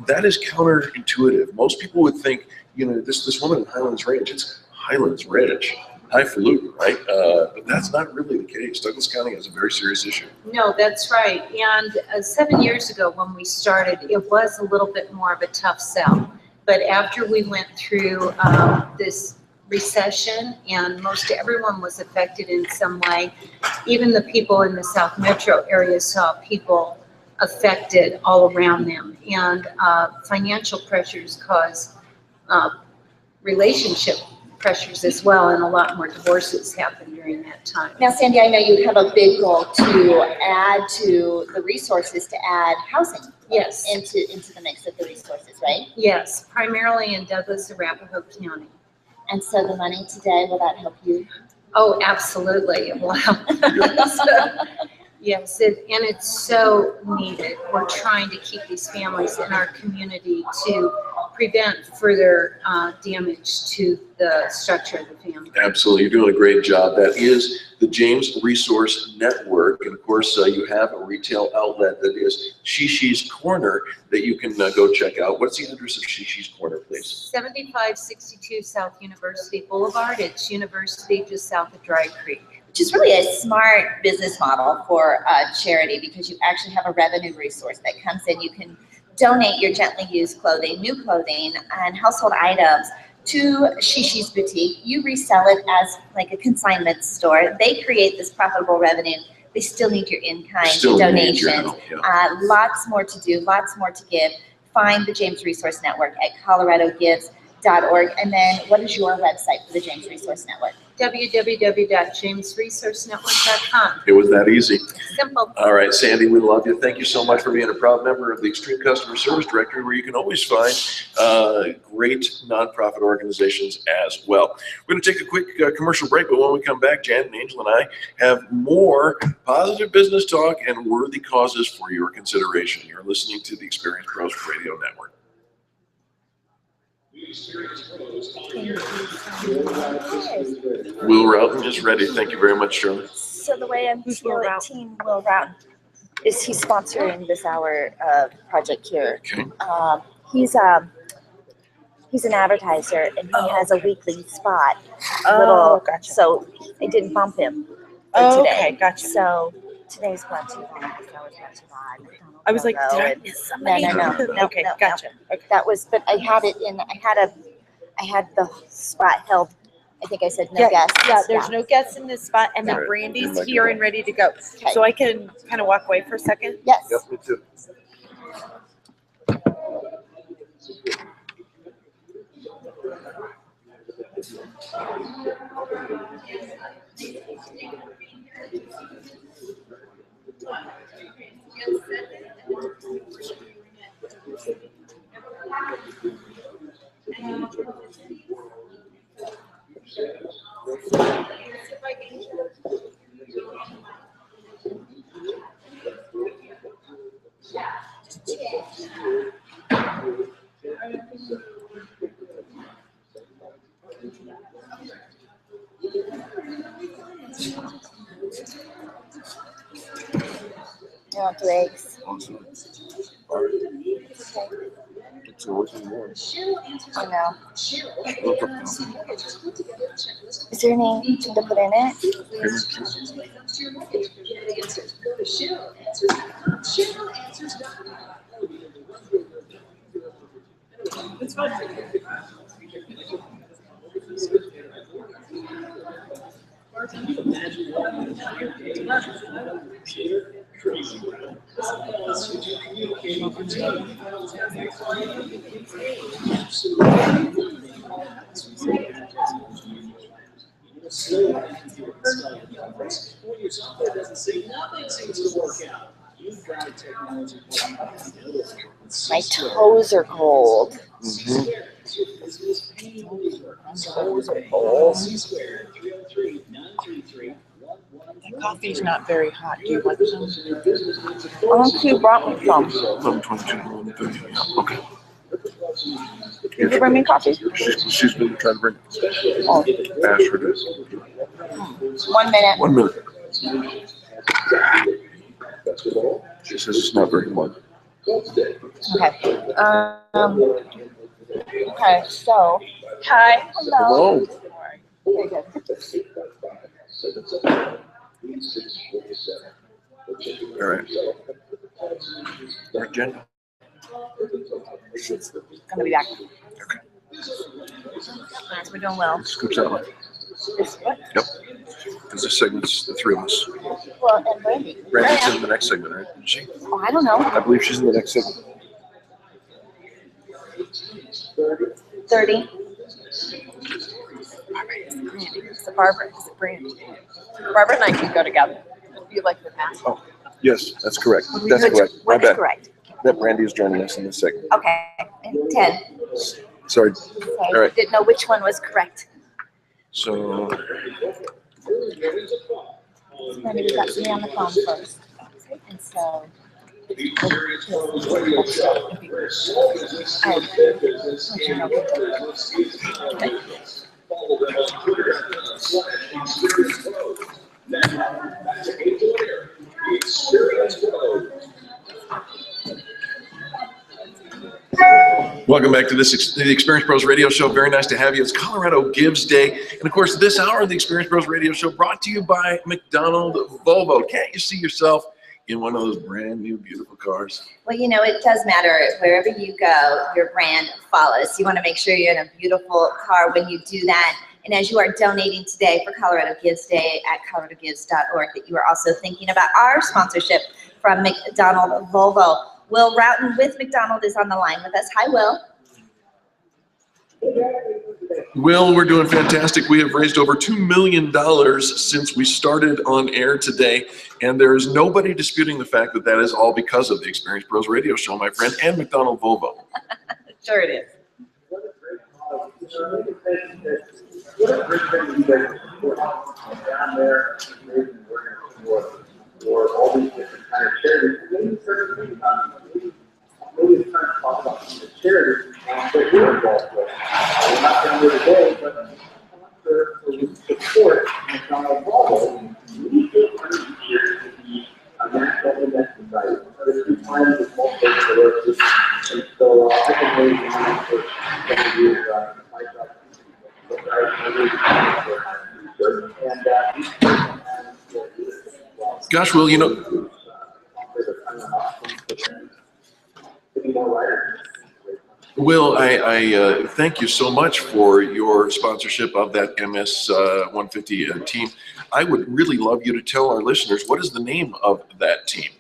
That is counterintuitive. Most people would think, you know, this woman in Highlands Ranch, it's Highlands Ranch, highfalutin, right? But that's not really the case. Douglas County has a very serious issue. No, that's right. And 7 years ago when we started, it was a little bit more of a tough sell. But after we went through this recession and most everyone was affected in some way, even the people in the South Metro area saw people affected all around them. And financial pressures cause relationship pressures as well, and a lot more divorces happen during that time. Now, Sandy, I know you have a big goal to add to the resources, to add housing. Yes. Into the mix of the resources, right? Yes, primarily in Douglas, Arapahoe County. And so the money today, will that help you? Oh, absolutely, it will help. Yes, and it's so needed. We're trying to keep these families in our community to prevent further damage to the structure of the family. Absolutely, you're doing a great job. That is the James Resource Network, and of course you have a retail outlet that is Shishi's Corner that you can go check out. What's the address of Shishi's Corner, please? 7562 South University Boulevard. It's University just south of Dry Creek. Which is really a smart business model for charity, because you actually have a revenue resource that comes in. You can donate your gently used clothing, new clothing, and household items to Shishi's Boutique. You resell it as like a consignment store. They create this profitable revenue. They still need your in-kind donations. Lots more to do, lots more to give. Find the James Resource Network at coloradogives.org. And then what is your website for the James Resource Network? www.jamesresourcenetwork.com. It was that easy. Simple. All right, Sandy, we love you. Thank you so much for being a proud member of the Extreme Customer Service Directory, where you can always find great nonprofit organizations as well. We're going to take a quick commercial break, but when we come back, Jan and Angel and I have more positive business talk and worthy causes for your consideration. You're listening to the Experience Pros Radio Network. Will Routon is ready. Thank you very much, Shirley. So the way I'm Team Will Routon is he's sponsoring this hour of Project Cure. Okay. He's an advertiser, and he has a weekly spot. Oh, gotcha. So I didn't bump him for today. Okay, gotcha. So Today's brought to you by, that was brought to you by McDonald's. I was like, logo, did I and- miss somebody? No. Okay, no. gotcha. Okay. That was, but I had it in, I had the spot held, I think I said no guests. Yeah, there's no guests in this spot, and then Alright, Brandy's like here that. and ready to go. Okay. So I can kind of walk away for a second? Yes. Yep, me too. You want 2 eggs? Awesome. All right. So what's in more? I know. Look up now. Is there anything to put in it? My toes are cold. Mm-hmm. Toes are cold. The coffee's not very hot. Do you want some? Who brought me some? 11:22, 11:30. Yeah, okay. Did you bring me coffee? She's been trying to bring. Oh. Ask her this. 1 minute. 1 minute. She says it's not very long. Okay. Okay, so. Hi. Hello. Hello. Very good. All right. Our agenda. She's gonna be back. Okay. We're doing well. Scoops that way. This what? Yep. Because this segment's the three of us. Well, and Brandy. Brandy's in the next segment, right? Isn't she? Oh, I don't know. I believe she's in the next segment. 30. So Barbara, is it Brandy? Barbara and I can go together. You like the math? Oh, yes, that's correct. That's correct. My What's bad. correct? That Brandy is joining us in this segment. Okay. And 10. Sorry. Okay. All right. Didn't know which one was correct. So, Brandy, we got somebody on the phone first. And so. Welcome back to the Experience Pros Radio Show. Very nice to have you. It's Colorado Gives Day. And of course, this hour of the Experience Pros Radio Show brought to you by McDonald Volvo. Can't you see yourself in one of those brand new, beautiful cars? Well, you know, it does matter. Wherever you go, your brand follows. You want to make sure you're in a beautiful car when you do that. And as you are donating today for Colorado Gives Day at coloradogives.org, that you are also thinking about our sponsorship from McDonald Volvo. Will Roughton with McDonald is on the line with us. Hi, Will. Will, we're doing fantastic. We have raised over $2 million since we started on air today, and there is nobody disputing the fact that that is all because of the Experience Pros Radio Show, my friend, and McDonald Volvo. Sure it is. For all these different kind of charities, maybe certain things maybe it's time to talk about some of the charities that you're involved with. We're not going to do it today, but for support McDonald Volvo, we feel each year to be a national event society. There's 2 times as much sclerosis, and so I can raise the money for some years. My job Gosh, Will, you know, Will, I thank you so much for your sponsorship of that MS 150 team. I would really love you to tell our listeners, what is the name of that team?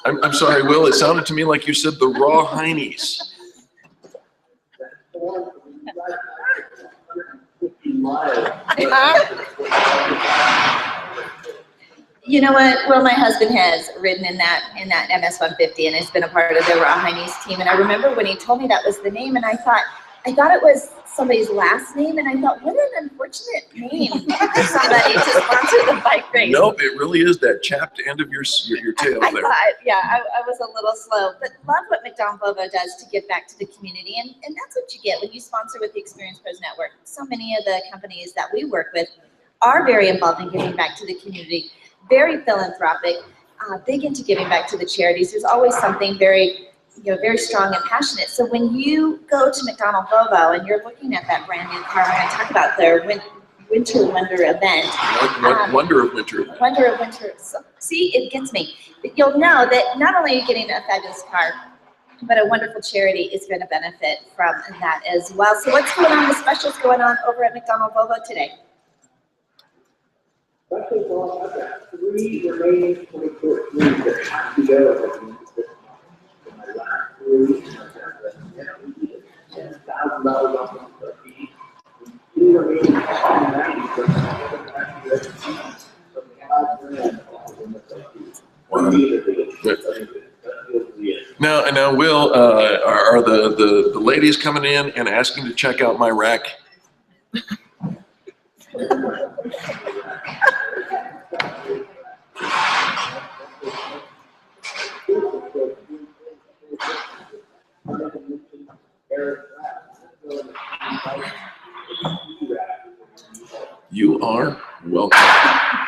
I'm sorry, Will, it sounded to me like you said the Raw Heinies. You know what? Well, my husband has ridden in that MS 150 and has been a part of the Raw Heinies team. And I remember when he told me that was the name, and I thought it was somebody's last name, and I thought, what an unfortunate name for somebody to sponsor the bike race. Nope, it really is that chapped end of your tail I there. thought, yeah, I was a little slow, but love what McDonald Volvo does to give back to the community, and that's what you get when you sponsor with the Experience Pros Network. So many of the companies that we work with are very involved in giving back to the community, very philanthropic, big into giving back to the charities. There's always something very strong and passionate. So when you go to McDonald Volvo and you're looking at that brand new car, we're going to talk about their Winter Wonder event. Wonder of Winter. Wonder of Winter. So, see, it gets me. But you'll know that not only are you getting a fabulous car, but a wonderful charity is going to benefit from that as well. So what's going on? The specials going on over at McDonald Volvo today? Actually, well, I've got 3 remaining 24 streams that have to go. My last 3, $10,000 off the fee. 2 remaining 90. Now, Will, are the ladies coming in and asking to check out my rack? You are welcome.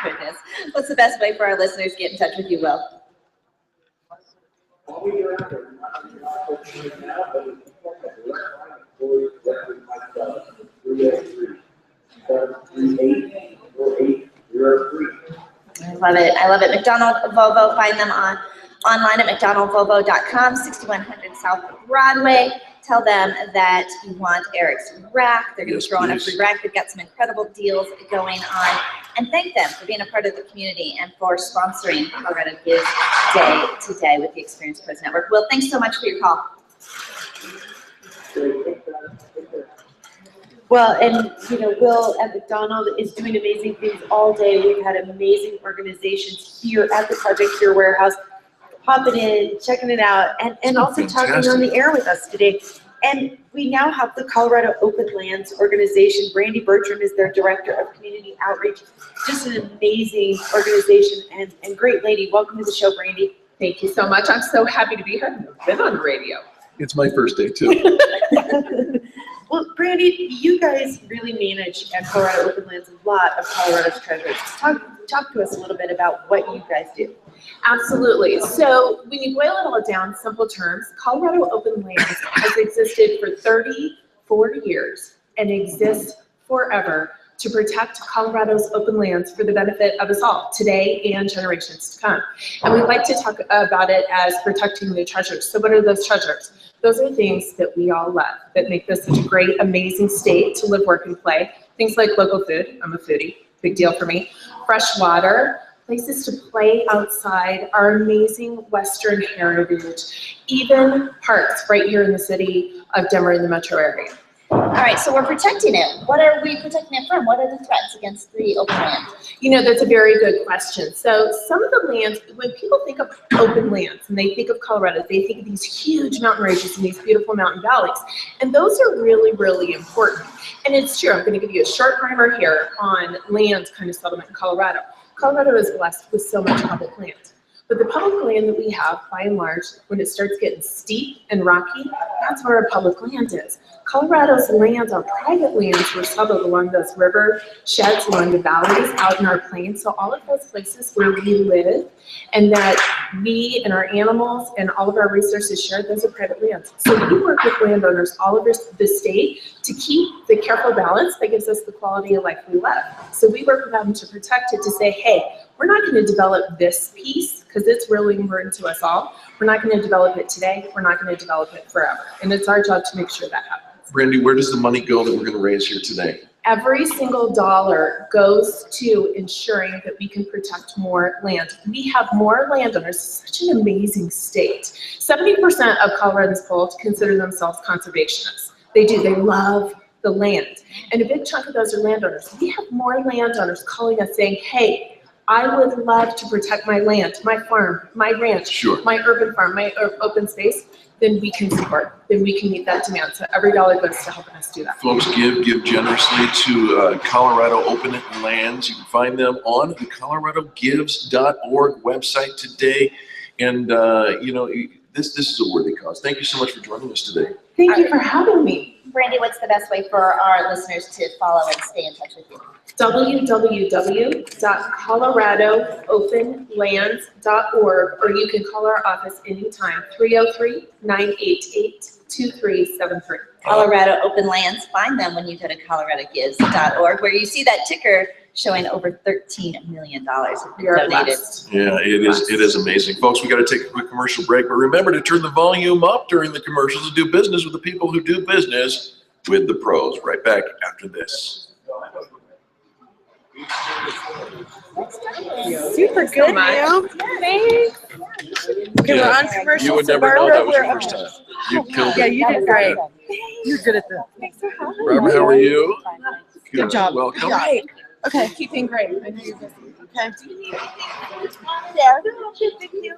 Goodness. What's the best way for our listeners to get in touch with you, Will? I love it. I love it. McDonald Volvo, find them online at mcdonaldvolvo.com, 6100 South Broadway. Tell them that you want Eric's rack. They're going to throw in a free rack. They've got some incredible deals going on. And thank them for being a part of the community and for sponsoring Colorado Gives Day today with the Experience Pros Network. Will, thanks so much for your call. Well, and Will at McDonald is doing amazing things all day. We've had amazing organizations here at the Project Cure warehouse, popping in, checking it out, and also talking on the air with us today. And we now have the Colorado Open Lands organization. Brandy Bertram is their director of community outreach. Just an amazing organization and great lady. Welcome to the show, Brandy. Thank you so much. I'm so happy to be here. I've been on the radio. It's my first day too. Well, Brandy, you guys really manage at Colorado Open Lands a lot of Colorado's treasures. Talk to us a little bit about what you guys do. Absolutely. So when you boil it all down, simple terms, Colorado Open Lands has existed for 40 years and exists forever to protect Colorado's open lands for the benefit of us all today and generations to come. And we like to talk about it as protecting the treasures. So what are those treasures? Those are things that we all love, that make this such a great, amazing state to live, work, and play. Things like local food, I'm a foodie, big deal for me. Fresh water, places to play outside, our amazing Western heritage, even parks right here in the city of Denver in the metro area. All right, so we're protecting it. What are we protecting it from? What are the threats against the open land? That's a very good question. So some of the lands, when people think of open lands and they think of Colorado, they think of these huge mountain ranges and these beautiful mountain valleys. And those are really, really important. And it's true. I'm going to give you a short primer here on land kind of settlement in Colorado. Colorado is blessed with so much public land. But the public land that we have, by and large, when it starts getting steep and rocky, that's where our public land is. Colorado's lands are private lands. We're settled along those river sheds, along the valleys, out in our plains. So all of those places where we live and that we and our animals and all of our resources share, those are private lands. So we work with landowners all over the state to keep the careful balance that gives us the quality of life we love. So we work with them to protect it, to say, hey, we're not going to develop this piece because it's really important to us all. We're not going to develop it today. We're not going to develop it forever. And it's our job to make sure that happens. Brandy, where does the money go that we're going to raise here today? Every single dollar goes to ensuring that we can protect more land. We have more landowners. It's such an amazing state. 70% of Coloradans polled consider themselves conservationists. They do. They love the land. And a big chunk of those are landowners. We have more landowners calling us saying, hey, I would love to protect my land, my farm, my ranch, Sure. my urban farm, my open space. Then we can support, then we can meet that demand. So every dollar goes to helping us do that. Folks, give generously to Colorado Open Lands. You can find them on the coloradogives.org website today. And, you know, this is a worthy cause. Thank you so much for joining us today. Thank you for having me. Brandy, what's the best way for our listeners to follow and stay in touch with you? www.coloradoopenlands.org, or you can call our office anytime, 303-988-2373. Colorado Open Lands, find them when you go to coloradogives.org, where you see that ticker showing over $13 million has been You're donated. blessed. Yeah, it is amazing. Folks, we got to take a quick commercial break, but remember to turn the volume up during the commercials and do business with the people who do business with the pros. Right back after this. Super good, man. Thanks. Okay, we're on commercial. You would so never know Barbara, that was your we're- first time. You killed Yeah, it. you did great. You're good at that. Thanks for having me. Barbara, how are you? Good job. Welcome. Great. Okay. Keeping great. I know you're busy. Okay. There. Thank you.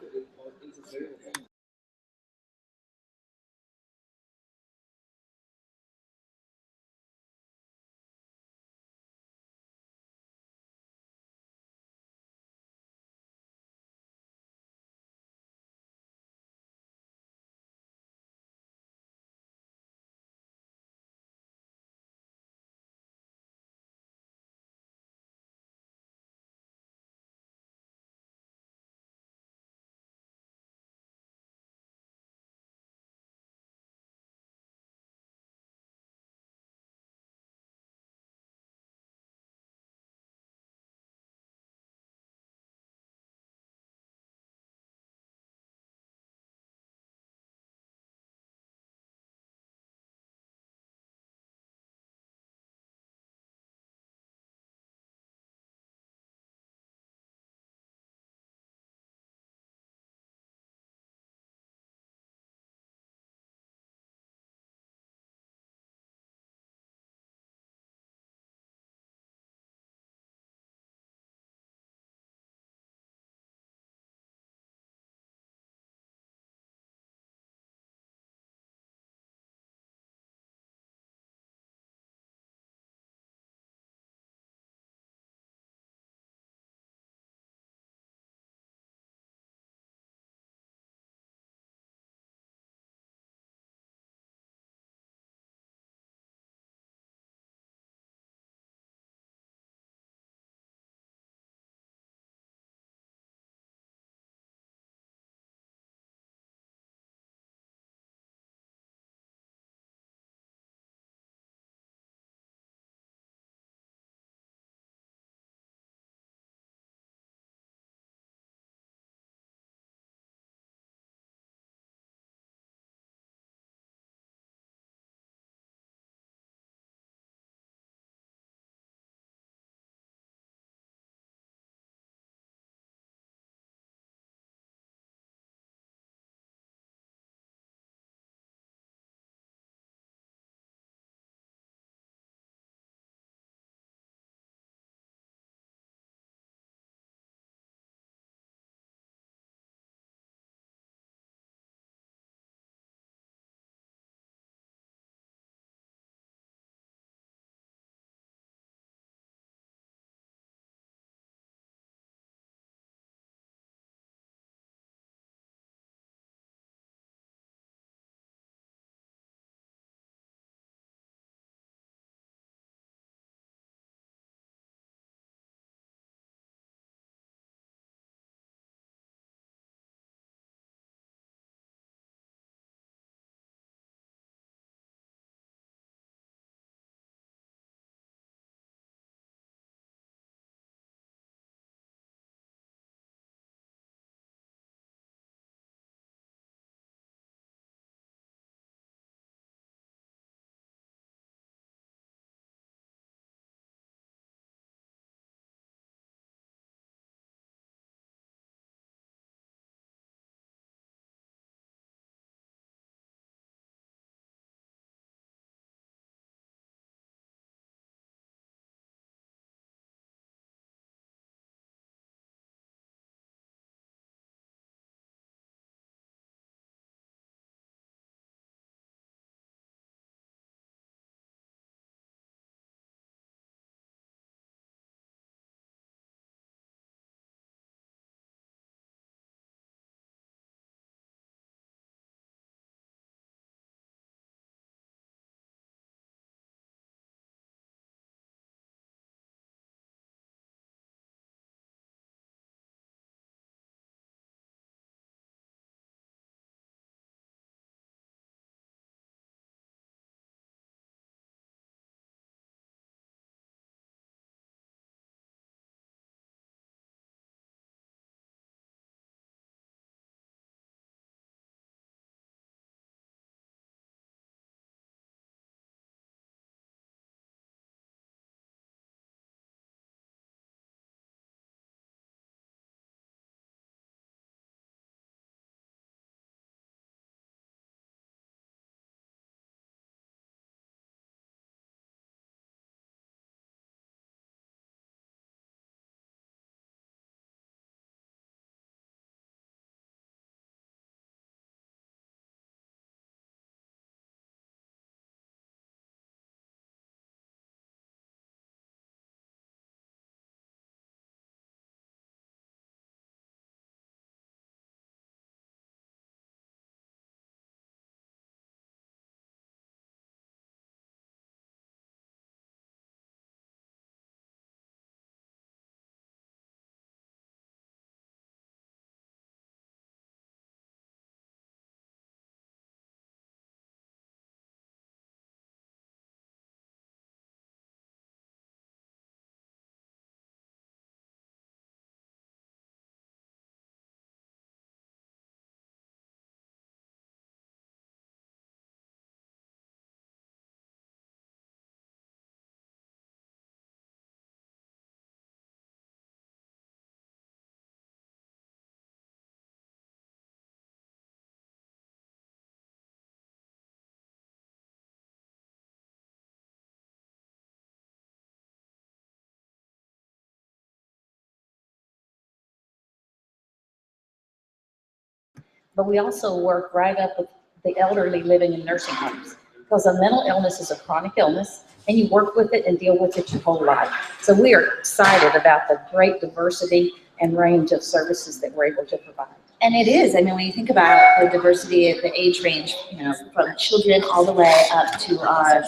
but we also work right up with the elderly living in nursing homes. Because a mental illness is a chronic illness, and you work with it and deal with it your whole life. So we are excited about the great diversity and range of services that we're able to provide. And it is, I mean, when you think about the diversity of the age range, you know, from children all the way up to our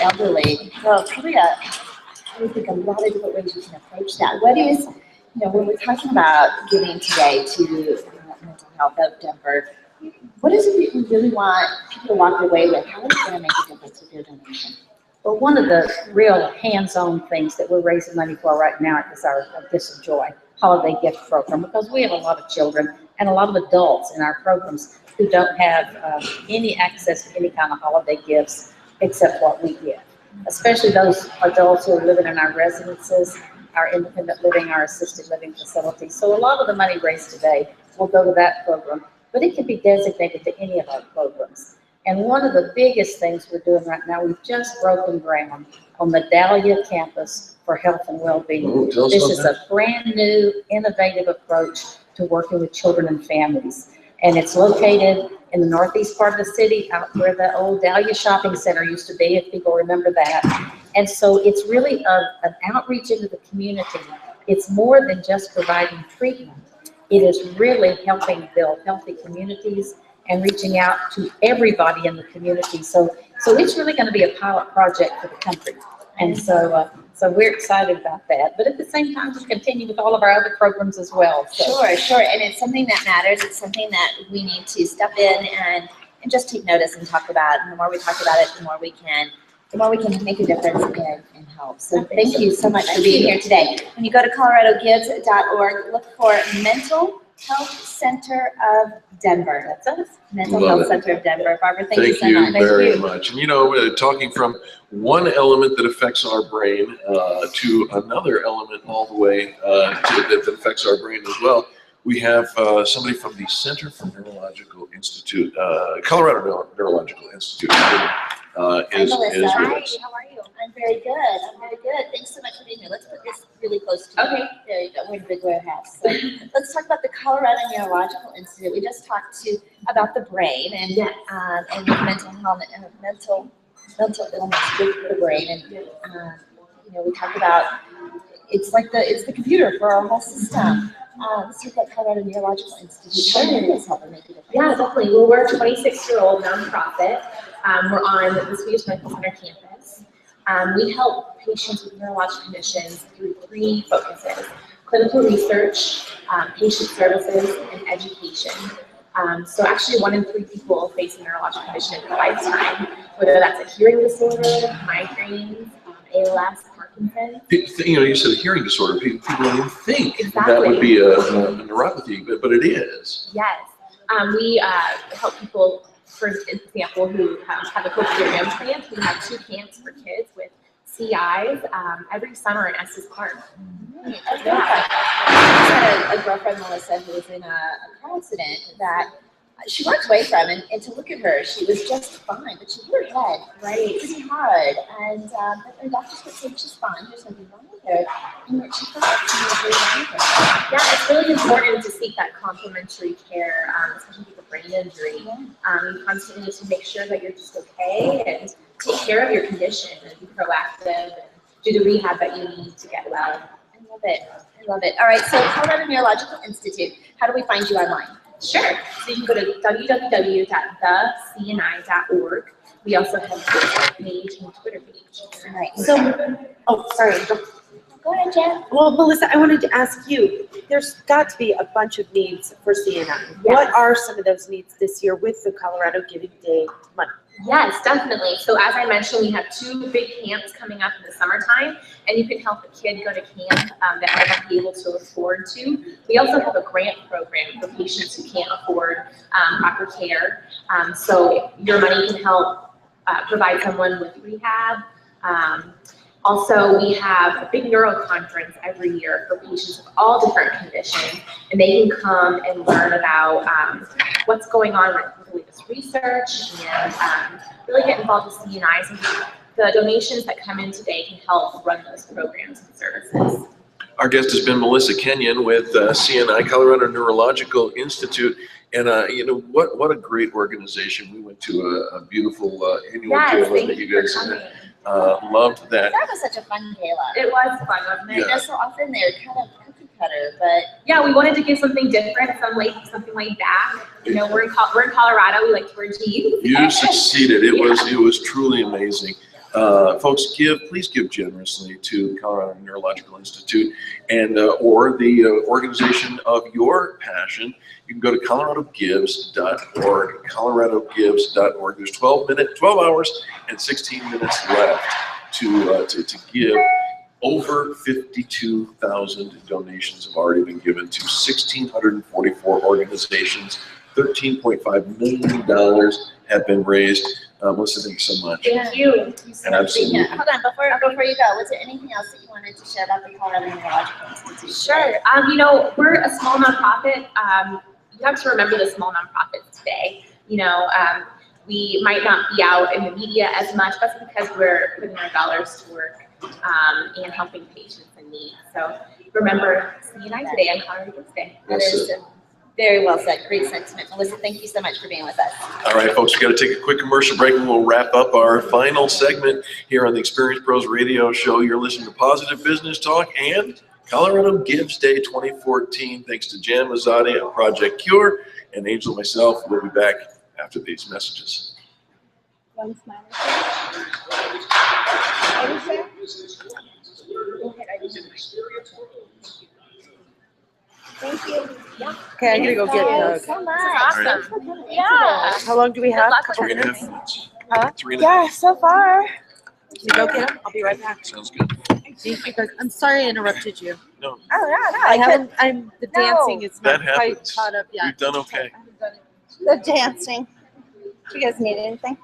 elderly, well, probably I think a lot of different ways you can approach that. What is, you know, when we're talking about giving today to mental health of Denver, what is it that we really want people to walk away with? How is it going to make a difference with your donation? Well, one of the real hands-on things that we're raising money for right now is our Gifts of Joy holiday gift program, because we have a lot of children and a lot of adults in our programs who don't have any access to any kind of holiday gifts except what we give. Especially those adults who are living in our residences, our independent living, our assisted living facilities. So a lot of the money raised today will go to that program, but it can be designated to any of our programs. And one of the biggest things we're doing right now, we've just broken ground on the Dahlia campus for health and well-being. This is a brand new, innovative approach to working with children and families. And it's located in the northeast part of the city, out where the old Dahlia Shopping Center used to be, if people remember that. And so it's really an outreach into the community. It's more than just providing treatment. It is really helping build healthy communities and reaching out to everybody in the community. So it's really going to be a pilot project for the country. And so we're excited about that. But at the same time, we continue with all of our other programs as well. So. Sure. And it's something that matters. It's something that we need to step in and just take notice and talk about. And the more we talk about it, the more we can make a difference and help. So thank you so much for being here today. When you go to coloradogives.org, look for Mental Health Center of Denver. That's us. Mental Health Center of Denver. Barbara, thank you so much. Thank you very much. And you know, talking from one element that affects our brain to another element all the way that affects our brain as well, we have somebody from the Center for Neurological Institute, Colorado Neurological Institute. Is with us. Hi, how are you? I'm very good. Thanks so much for being here. Let's put this really close to you. Okay. There you go. We're in big warehouse. So let's talk about the Colorado Neurological Institute. We just talked about the brain and mental health and mental illness with the brain. And you know, we talked about it's the computer for our whole system. Let's talk about Colorado Neurological Institute. How do you guys help make a difference? Yeah, definitely. Well, we're a 26-year-old nonprofit. We're on the Swedish Medical Center campus. We help patients with neurological conditions through 3 focuses: clinical research, patient services, and education. So actually 1 in 3 people face a neurological condition in their lifetime, whether that's a hearing disorder, migraines, ALS, Parkinson's. You know, you said a hearing disorder. People don't even think that would be a neuropathy, but it is. Yes. We help people, for example, who have a cochlear implant. We have 2 camps for kids with CIs every summer in Estes Park. I just had a girlfriend, Melissa, who was in a car accident that she walked away from, and to look at her, she was just fine, but she hit her head pretty hard, and the doctors kept saying she's fine, there's nothing wrong with her, and yet she felt like she was really wrong with her. Yeah, it's really important to seek that complementary care, especially with a brain injury. You constantly need to make sure that you're just okay and take care of your condition and be proactive and do the rehab that you need to get well. I love it. All right, so Colorado Neurological Institute, how do we find you online? Sure. So you can go to www.thecni.org. We also have a Facebook page and Twitter page. All right. So, sorry. Go ahead, Jen. Well, Melissa, I wanted to ask you, there's got to be a bunch of needs for CNI. Yes. What are some of those needs this year with the Colorado Giving Day money? Yes, definitely. So as I mentioned, we have 2 big camps coming up in the summertime, and you can help a kid go to camp that might not be able to afford to. We also have a grant program for patients who can't afford proper care. So your money can help provide someone with rehab. Also, we have a big neuro conference every year for patients with all different conditions, and they can come and learn about what's going on with the latest research and really get involved with CNIs. And the donations that come in today can help run those programs and services. Our guest has been Melissa Kenyon with CNI, Colorado Neurological Institute. And, you know, what a great organization. We went to a beautiful annual Yes, gala thank that you you for guys coming. loved that. That was such a fun gala. It was fun, wasn't it? Yeah. Just so often they're kind of cookie cutter, but Yeah, we wanted to give something different, something laid back. You know, we're in Colorado, we like to wear jeans. You succeeded. It was truly amazing. Folks, please give generously to the Colorado Neurological Institute and or the organization of your passion. You can go to coloradogives.org, coloradogives.org. There's 12 hours and 16 minutes left to give. Over 52,000 donations have already been given to 1,644 organizations. $13.5 million have been raised. Melissa, thank you so much. thank you. Absolutely. Hold on, before you go, was there anything else that you wanted to share about the Colorado Neurological Institute? Sure. You know, we're a small nonprofit. You have to remember the small nonprofits today. You know, we might not be out in the media as much. That's because we're putting our dollars to work and helping patients in need. So remember, see you today on Colorado Gives Day. That is very well said. Great sentiment. Melissa, thank you so much for being with us. All right, folks, we've got to take a quick commercial break and we'll wrap up our final segment here on the Experience Pros Radio Show. You're listening to Positive Business Talk and Colorado Gives Day 2014. Thanks to Jan Mazotti of Project Cure and Angel and myself. We'll be back after these messages. One smile. Thank you. Yeah. Okay, I'm gonna go get Doug. So much. Awesome. Thanks for coming in Yeah. today. How long do we have? Couple 3.5 minutes? minutes. Huh? 3.5. Yeah, so far. Can you go get him? I'll be right back. Sounds good. Thank you, guys. I'm sorry I interrupted you. No, Oh, no. I haven't, the No. dancing is that not quite happens. caught up yet. We've done okay. The dancing. Do you guys need anything?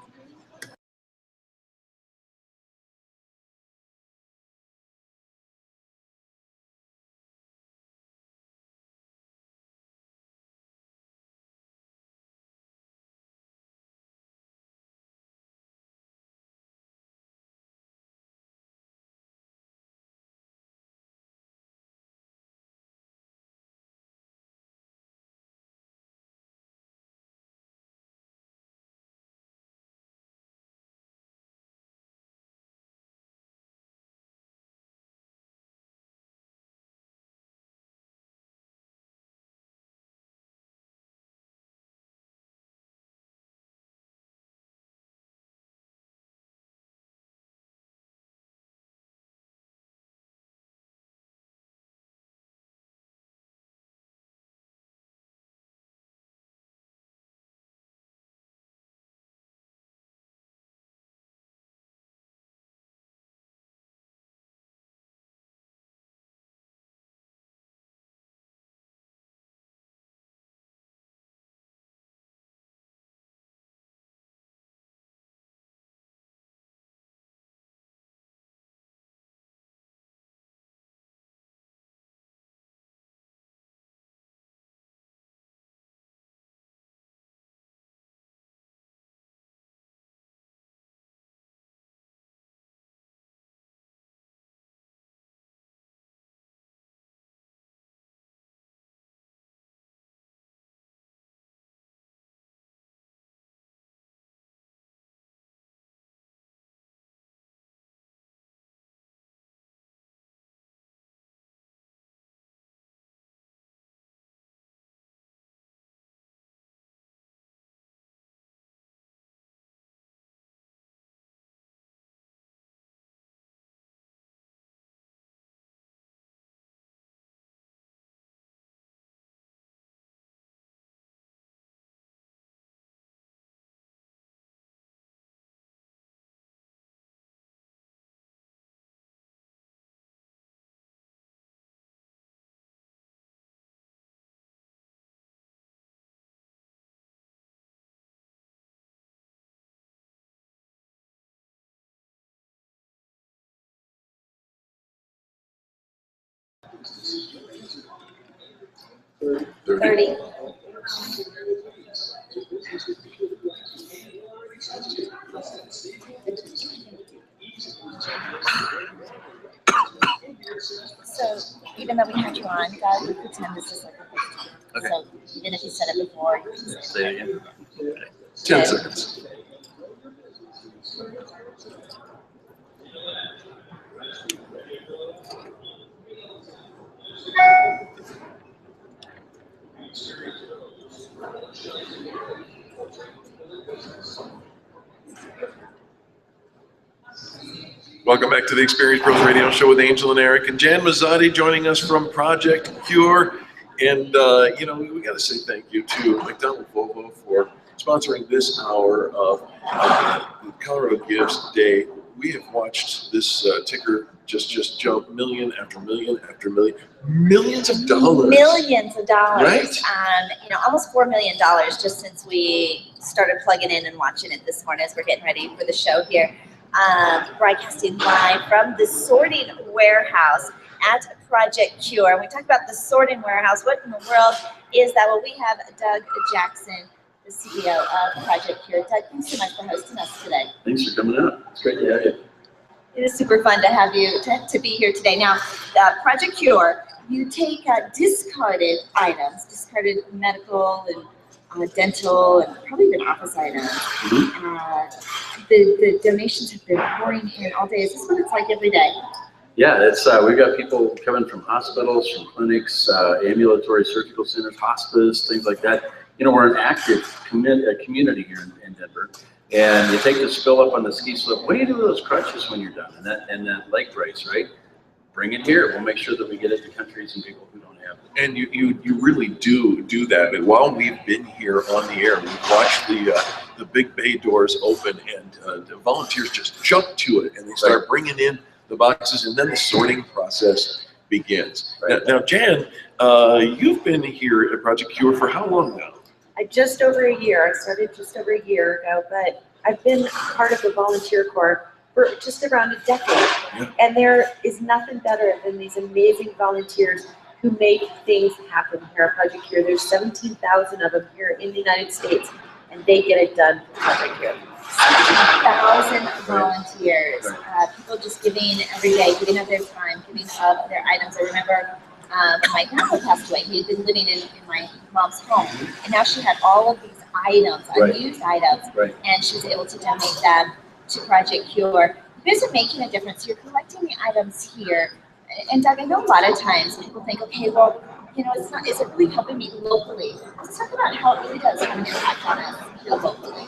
Thirty. So even though we had you on, God, we pretend this is like a Okay. So Even if you said it before. You can Say it again. 10 seconds. Welcome back to the Experience Pros Radio Show with Angel and Eric, and Jan Mazotti joining us from Project Cure. And, you know, we got to say thank you to McDonald Volvo for sponsoring this hour of Colorado Gives Day. We have watched this ticker just jump million after million after million, millions of dollars. Millions of dollars. Right. You know, almost $4 million just since we started plugging in and watching it this morning as we're getting ready for the show here. Broadcasting live from the sorting warehouse at Project Cure. And we talked about the sorting warehouse. What in the world is that? Well, we have Doug Jackson, the CEO of Project Cure. Doug, thanks so much for hosting us today. Thanks for coming out. It's great to have you. It is super fun to have you, to be here today. Now, Project Cure, you take discarded items, discarded medical and dental and probably even office items. The donations have been pouring in all day. Is this what it's like every day? Yeah, it's we've got people coming from hospitals, from clinics, ambulatory surgical centers, hospice, things like that. You know, we're an active community here in Denver, and you take the spill up on the ski slope. What do you do with those crutches when you're done? And that leg brace, right? Bring it here. We'll make sure that we get it to countries and people who don't have it. And you really do that. And while we've been here on the air, we've watched the big bay doors open, and the volunteers just jump to it, and they start bringing in the boxes, and then the sorting process begins. Right. Now, Jan, you've been here at Project Cure for how long now? Just over a year. I started just over a year ago, but I've been part of the volunteer corps for just around a decade. Yeah. And there is nothing better than these amazing volunteers who make things happen here at Project Cure. There's 17,000 of them here in the United States, and they get it done for Project Cure. 1,000 volunteers, people just giving every day, giving of their time, giving of their items. I remember when my grandma passed away, he had been living in my mom's home, and now she had all of these items, unused items, and she was able to donate them to Project Cure. You guys are making a difference. You're collecting the items here. And Doug, I know a lot of times people think, okay, well, you know, it's not, is it really helping me locally? Let's talk about how it really does have an impact on us here locally.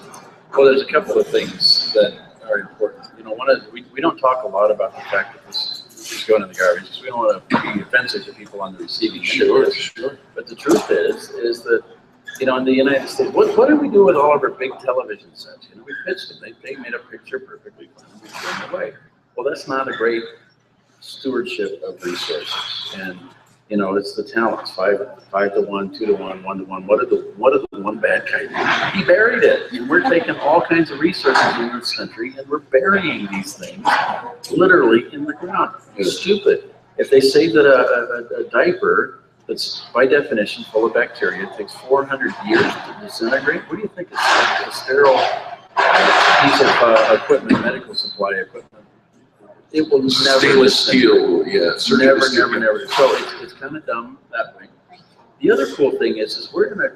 Well, there's a couple of things that are important. You know, one is we don't talk a lot about the fact that this is going in the garbage, because we don't want to be offensive to people on the receiving end of this. Sure. But the truth is that, you know, in the United States, what do we do with all of our big television sets? You know, we pitched them. They made a picture perfectly fine. We threw them away. Well, that's not a great stewardship of resources. And you know, it's the talents, 5 to 1, 2 to 1, 1 to 1. What did the one bad guy do? He buried it. And we're taking all kinds of resources in this country, and we're burying these things literally in the ground. It's stupid. If they say that a diaper that's by definition full of bacteria takes 400 years to disintegrate, what do you think is a sterile piece of equipment, medical supply equipment? It will never Stainless steel, yeah. Never. So it's kind of dumb that way. The other cool thing is we're in a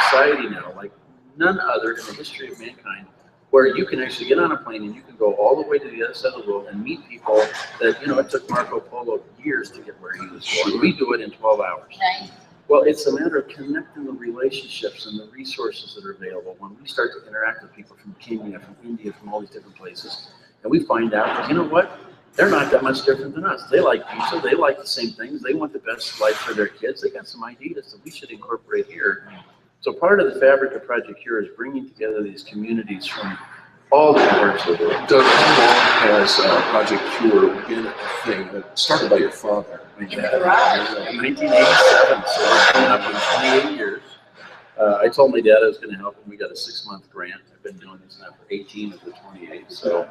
society now like none other in the history of mankind, where you can actually get on a plane and you can go all the way to the other side of the world and meet people that, you know, it took Marco Polo years to get where he was going. We do it in 12 hours. Right. Well, it's a matter of connecting the relationships and the resources that are available when we start to interact with people from Kenya, from India, from all these different places. And we find out that, you know what? They're not that much different than us. They like pizza. They like the same things. They want the best life for their kids. They got some ideas that we should incorporate here. So part of the fabric of Project Cure is bringing together these communities from all different parts of the world. Doug, how long has Project Cure been a thing that started by your father? In the garage. 1987, so it's been up in 28 years. I told my dad I was going to help him. We got a 6-month grant. I've been doing this now for 18 of the 28. So,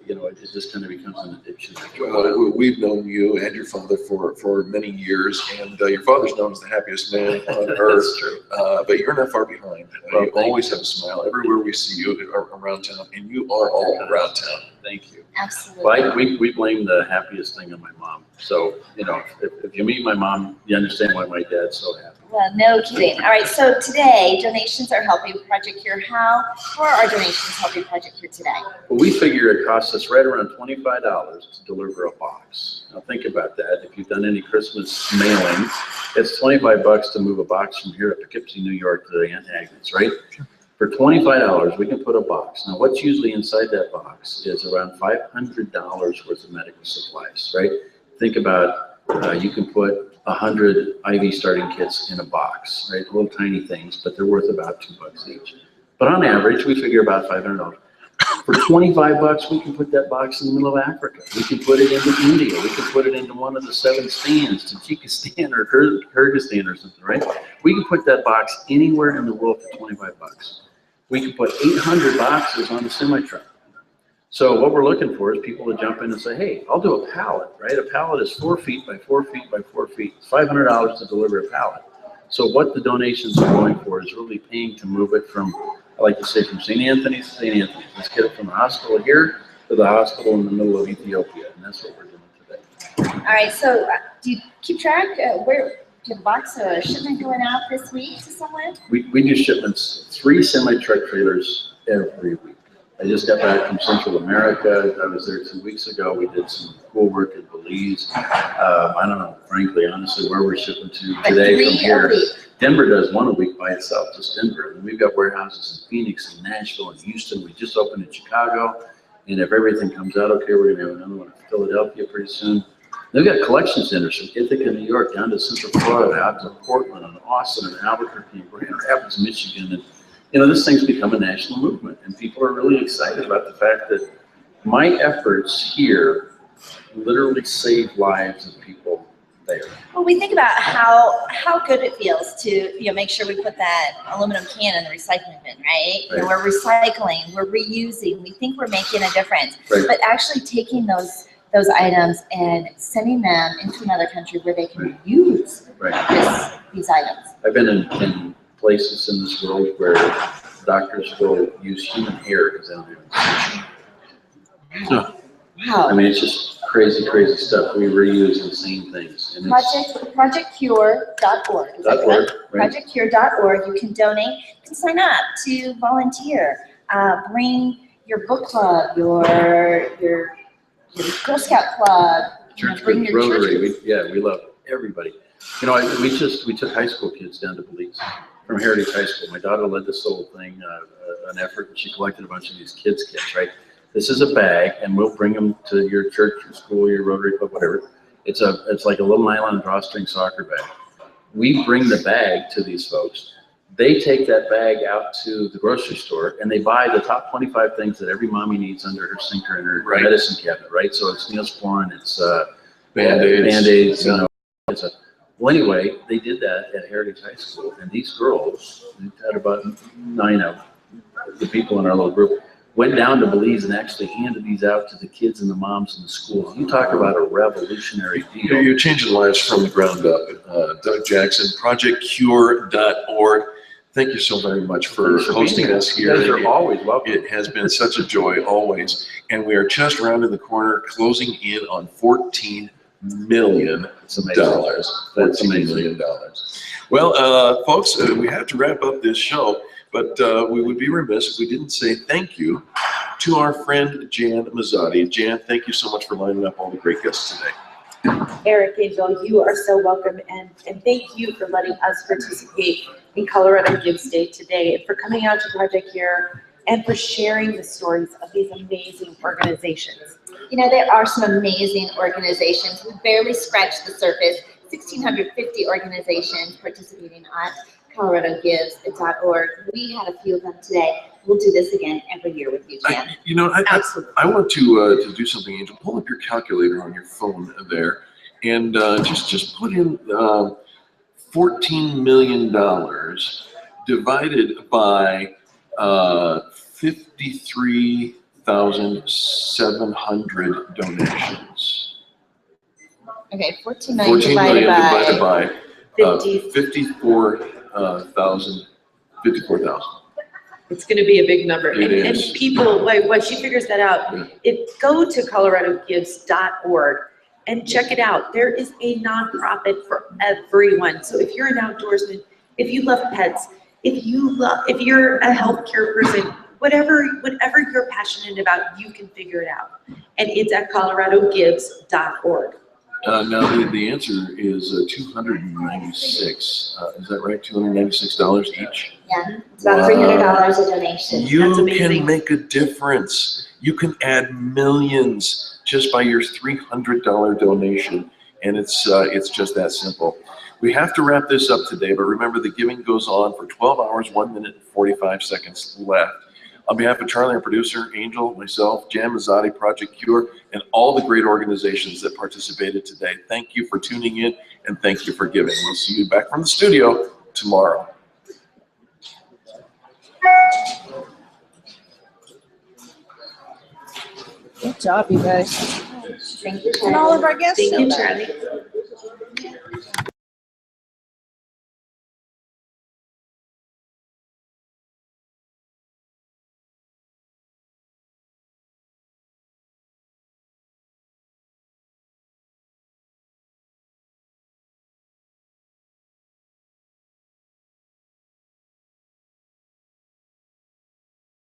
you know, it just kind of becomes an addiction. We've known you and your father for many years, and your father's known as the happiest man on earth. That's true. But you're not far behind. You always have a smile everywhere we see you around town, and you are all around town. Thank you. Absolutely. Well, we blame the happiest thing on my mom. So, if you meet my mom, you understand why my dad's so happy. Well, no kidding. All right, so today, donations are helping Project Cure. How are our donations helping Project Cure today? Well, we figure it costs us right around $25 to deliver a box. Now think about that. If you've done any Christmas mailing, it's $25 to move a box from here to Poughkeepsie, New York to the Aunt Agnes, right? For $25, we can put a box. Now, what's usually inside that box is around $500 worth of medical supplies, right? Think about, you can put 100 IV starting kits in a box, right? Little tiny things, but they're worth about $2 each. But on average, we figure about $500. For $25, we can put that box in the middle of Africa. We can put it into India. We can put it into one of the 7 stands, Tajikistan or Kyrgyzstan or something, right? We can put that box anywhere in the world for $25. We can put 800 boxes on a semi-truck. So what we're looking for is people to jump in and say, hey, I'll do a pallet, right? A pallet is 4 feet by 4 feet by 4 feet. It's $500 to deliver a pallet. So what the donations are going for is really paying to move it from, I like to say, from St. Anthony's to St. Anthony's. Let's get it from the hospital here to the hospital in the middle of Ethiopia, and that's what we're doing today. All right, so do you keep track? Where do you have a box or a shipment going out this week to someone? We do shipments, 3 semi-truck trailers every week. I just got back from Central America. I was there 2 weeks ago. We did some cool work in Belize. I don't know, frankly, honestly, where we're shipping to today from here. Denver does 1 a week by itself, just Denver. And we've got warehouses in Phoenix, and Nashville, and Houston. We just opened in Chicago. And if everything comes out okay, we're gonna have another one in Philadelphia pretty soon. They've got collection centers from Ithaca, New York, down to Central Florida, out to Portland, and Austin, and Albuquerque, and Grand Rapids, Michigan. And this thing's become a national movement, and people are really excited about the fact that my efforts here literally save lives of people there. Well, we think about how good it feels to make sure we put that aluminum can in the recycling bin, right? We're recycling, we're reusing, we think we're making a difference, but actually taking those items and sending them into another country where they can use these items. I've been in places in this world where doctors will use human hair because they don't have it. Wow. I mean, it's just crazy, crazy stuff. We reuse insane things. And ProjectCure.org. ProjectCure.org. You can donate. You can sign up to volunteer. Bring your book club, your Girl Scout club. Bring your Rotary. churches. We love everybody. We took high school kids down to Belize from Heritage High School. My daughter led this whole thing, an effort, and she collected a bunch of these kids' kits, right? This is a bag, and we'll bring them to your church, your school, your Rotary Club, whatever. It's like a little nylon drawstring soccer bag. We bring the bag to these folks. They take that bag out to the grocery store, and they buy the top 25 things that every mommy needs under her sink or in her medicine cabinet, right? So it's Neosporin, it's Band-Aids, Well, anyway, they did that at Heritage High School, and these girls, we had about 9 of the people in our little group, went down to Belize and actually handed these out to the kids and the moms in the schools. You talk about a revolutionary deal. You're changing lives from the ground up. Doug Jackson, ProjectCure.org. Thank you so very much for hosting us here. You're always welcome. It has been such a joy, always. And we are just around the corner, closing in on $14 million. That's $14 million. Well, folks, we have to wrap up this show, but we would be remiss if we didn't say thank you to our friend Jan Mazotti. Jan, thank you so much for lining up all the great guests today. Eric, Angel, you are so welcome, and thank you for letting us participate in Colorado Gives Day today, and for coming out to Project Cure, and for sharing the stories of these amazing organizations. There are some amazing organizations. We barely scratched the surface. 1,650 organizations participating on ColoradoGives.org. We had a few of them today. We'll do this again every year with you, Jan. I want to do something, Angel. Pull up your calculator on your phone there, and just put in $14 million divided by 53,700 donations. Okay, 14 million divided by 54,000. It's gonna be a big number. It And is. people, when she figures that out, go to coloradogives.org and check it out. There is a nonprofit for everyone. So if you're an outdoorsman, if you love pets, if you're a healthcare person, whatever you're passionate about, you can figure it out. And it's at coloradogives.org. Now, the answer is 296. Is that right? $296 each? Yeah, it's about $300 a donation. You That's amazing. can make a difference. You can add millions just by your $300 donation, and it's just that simple. We have to wrap this up today, but remember the giving goes on for 12 hours, 1 minute, and 45 seconds left. On behalf of Charlie, our producer, Angel, myself, Jan Mazotti, Project Cure, and all the great organizations that participated today, thank you for tuning in and thank you for giving. We'll see you back from the studio tomorrow. Good job, you guys. Thank you. And all of our guests. Thank you, Charlie.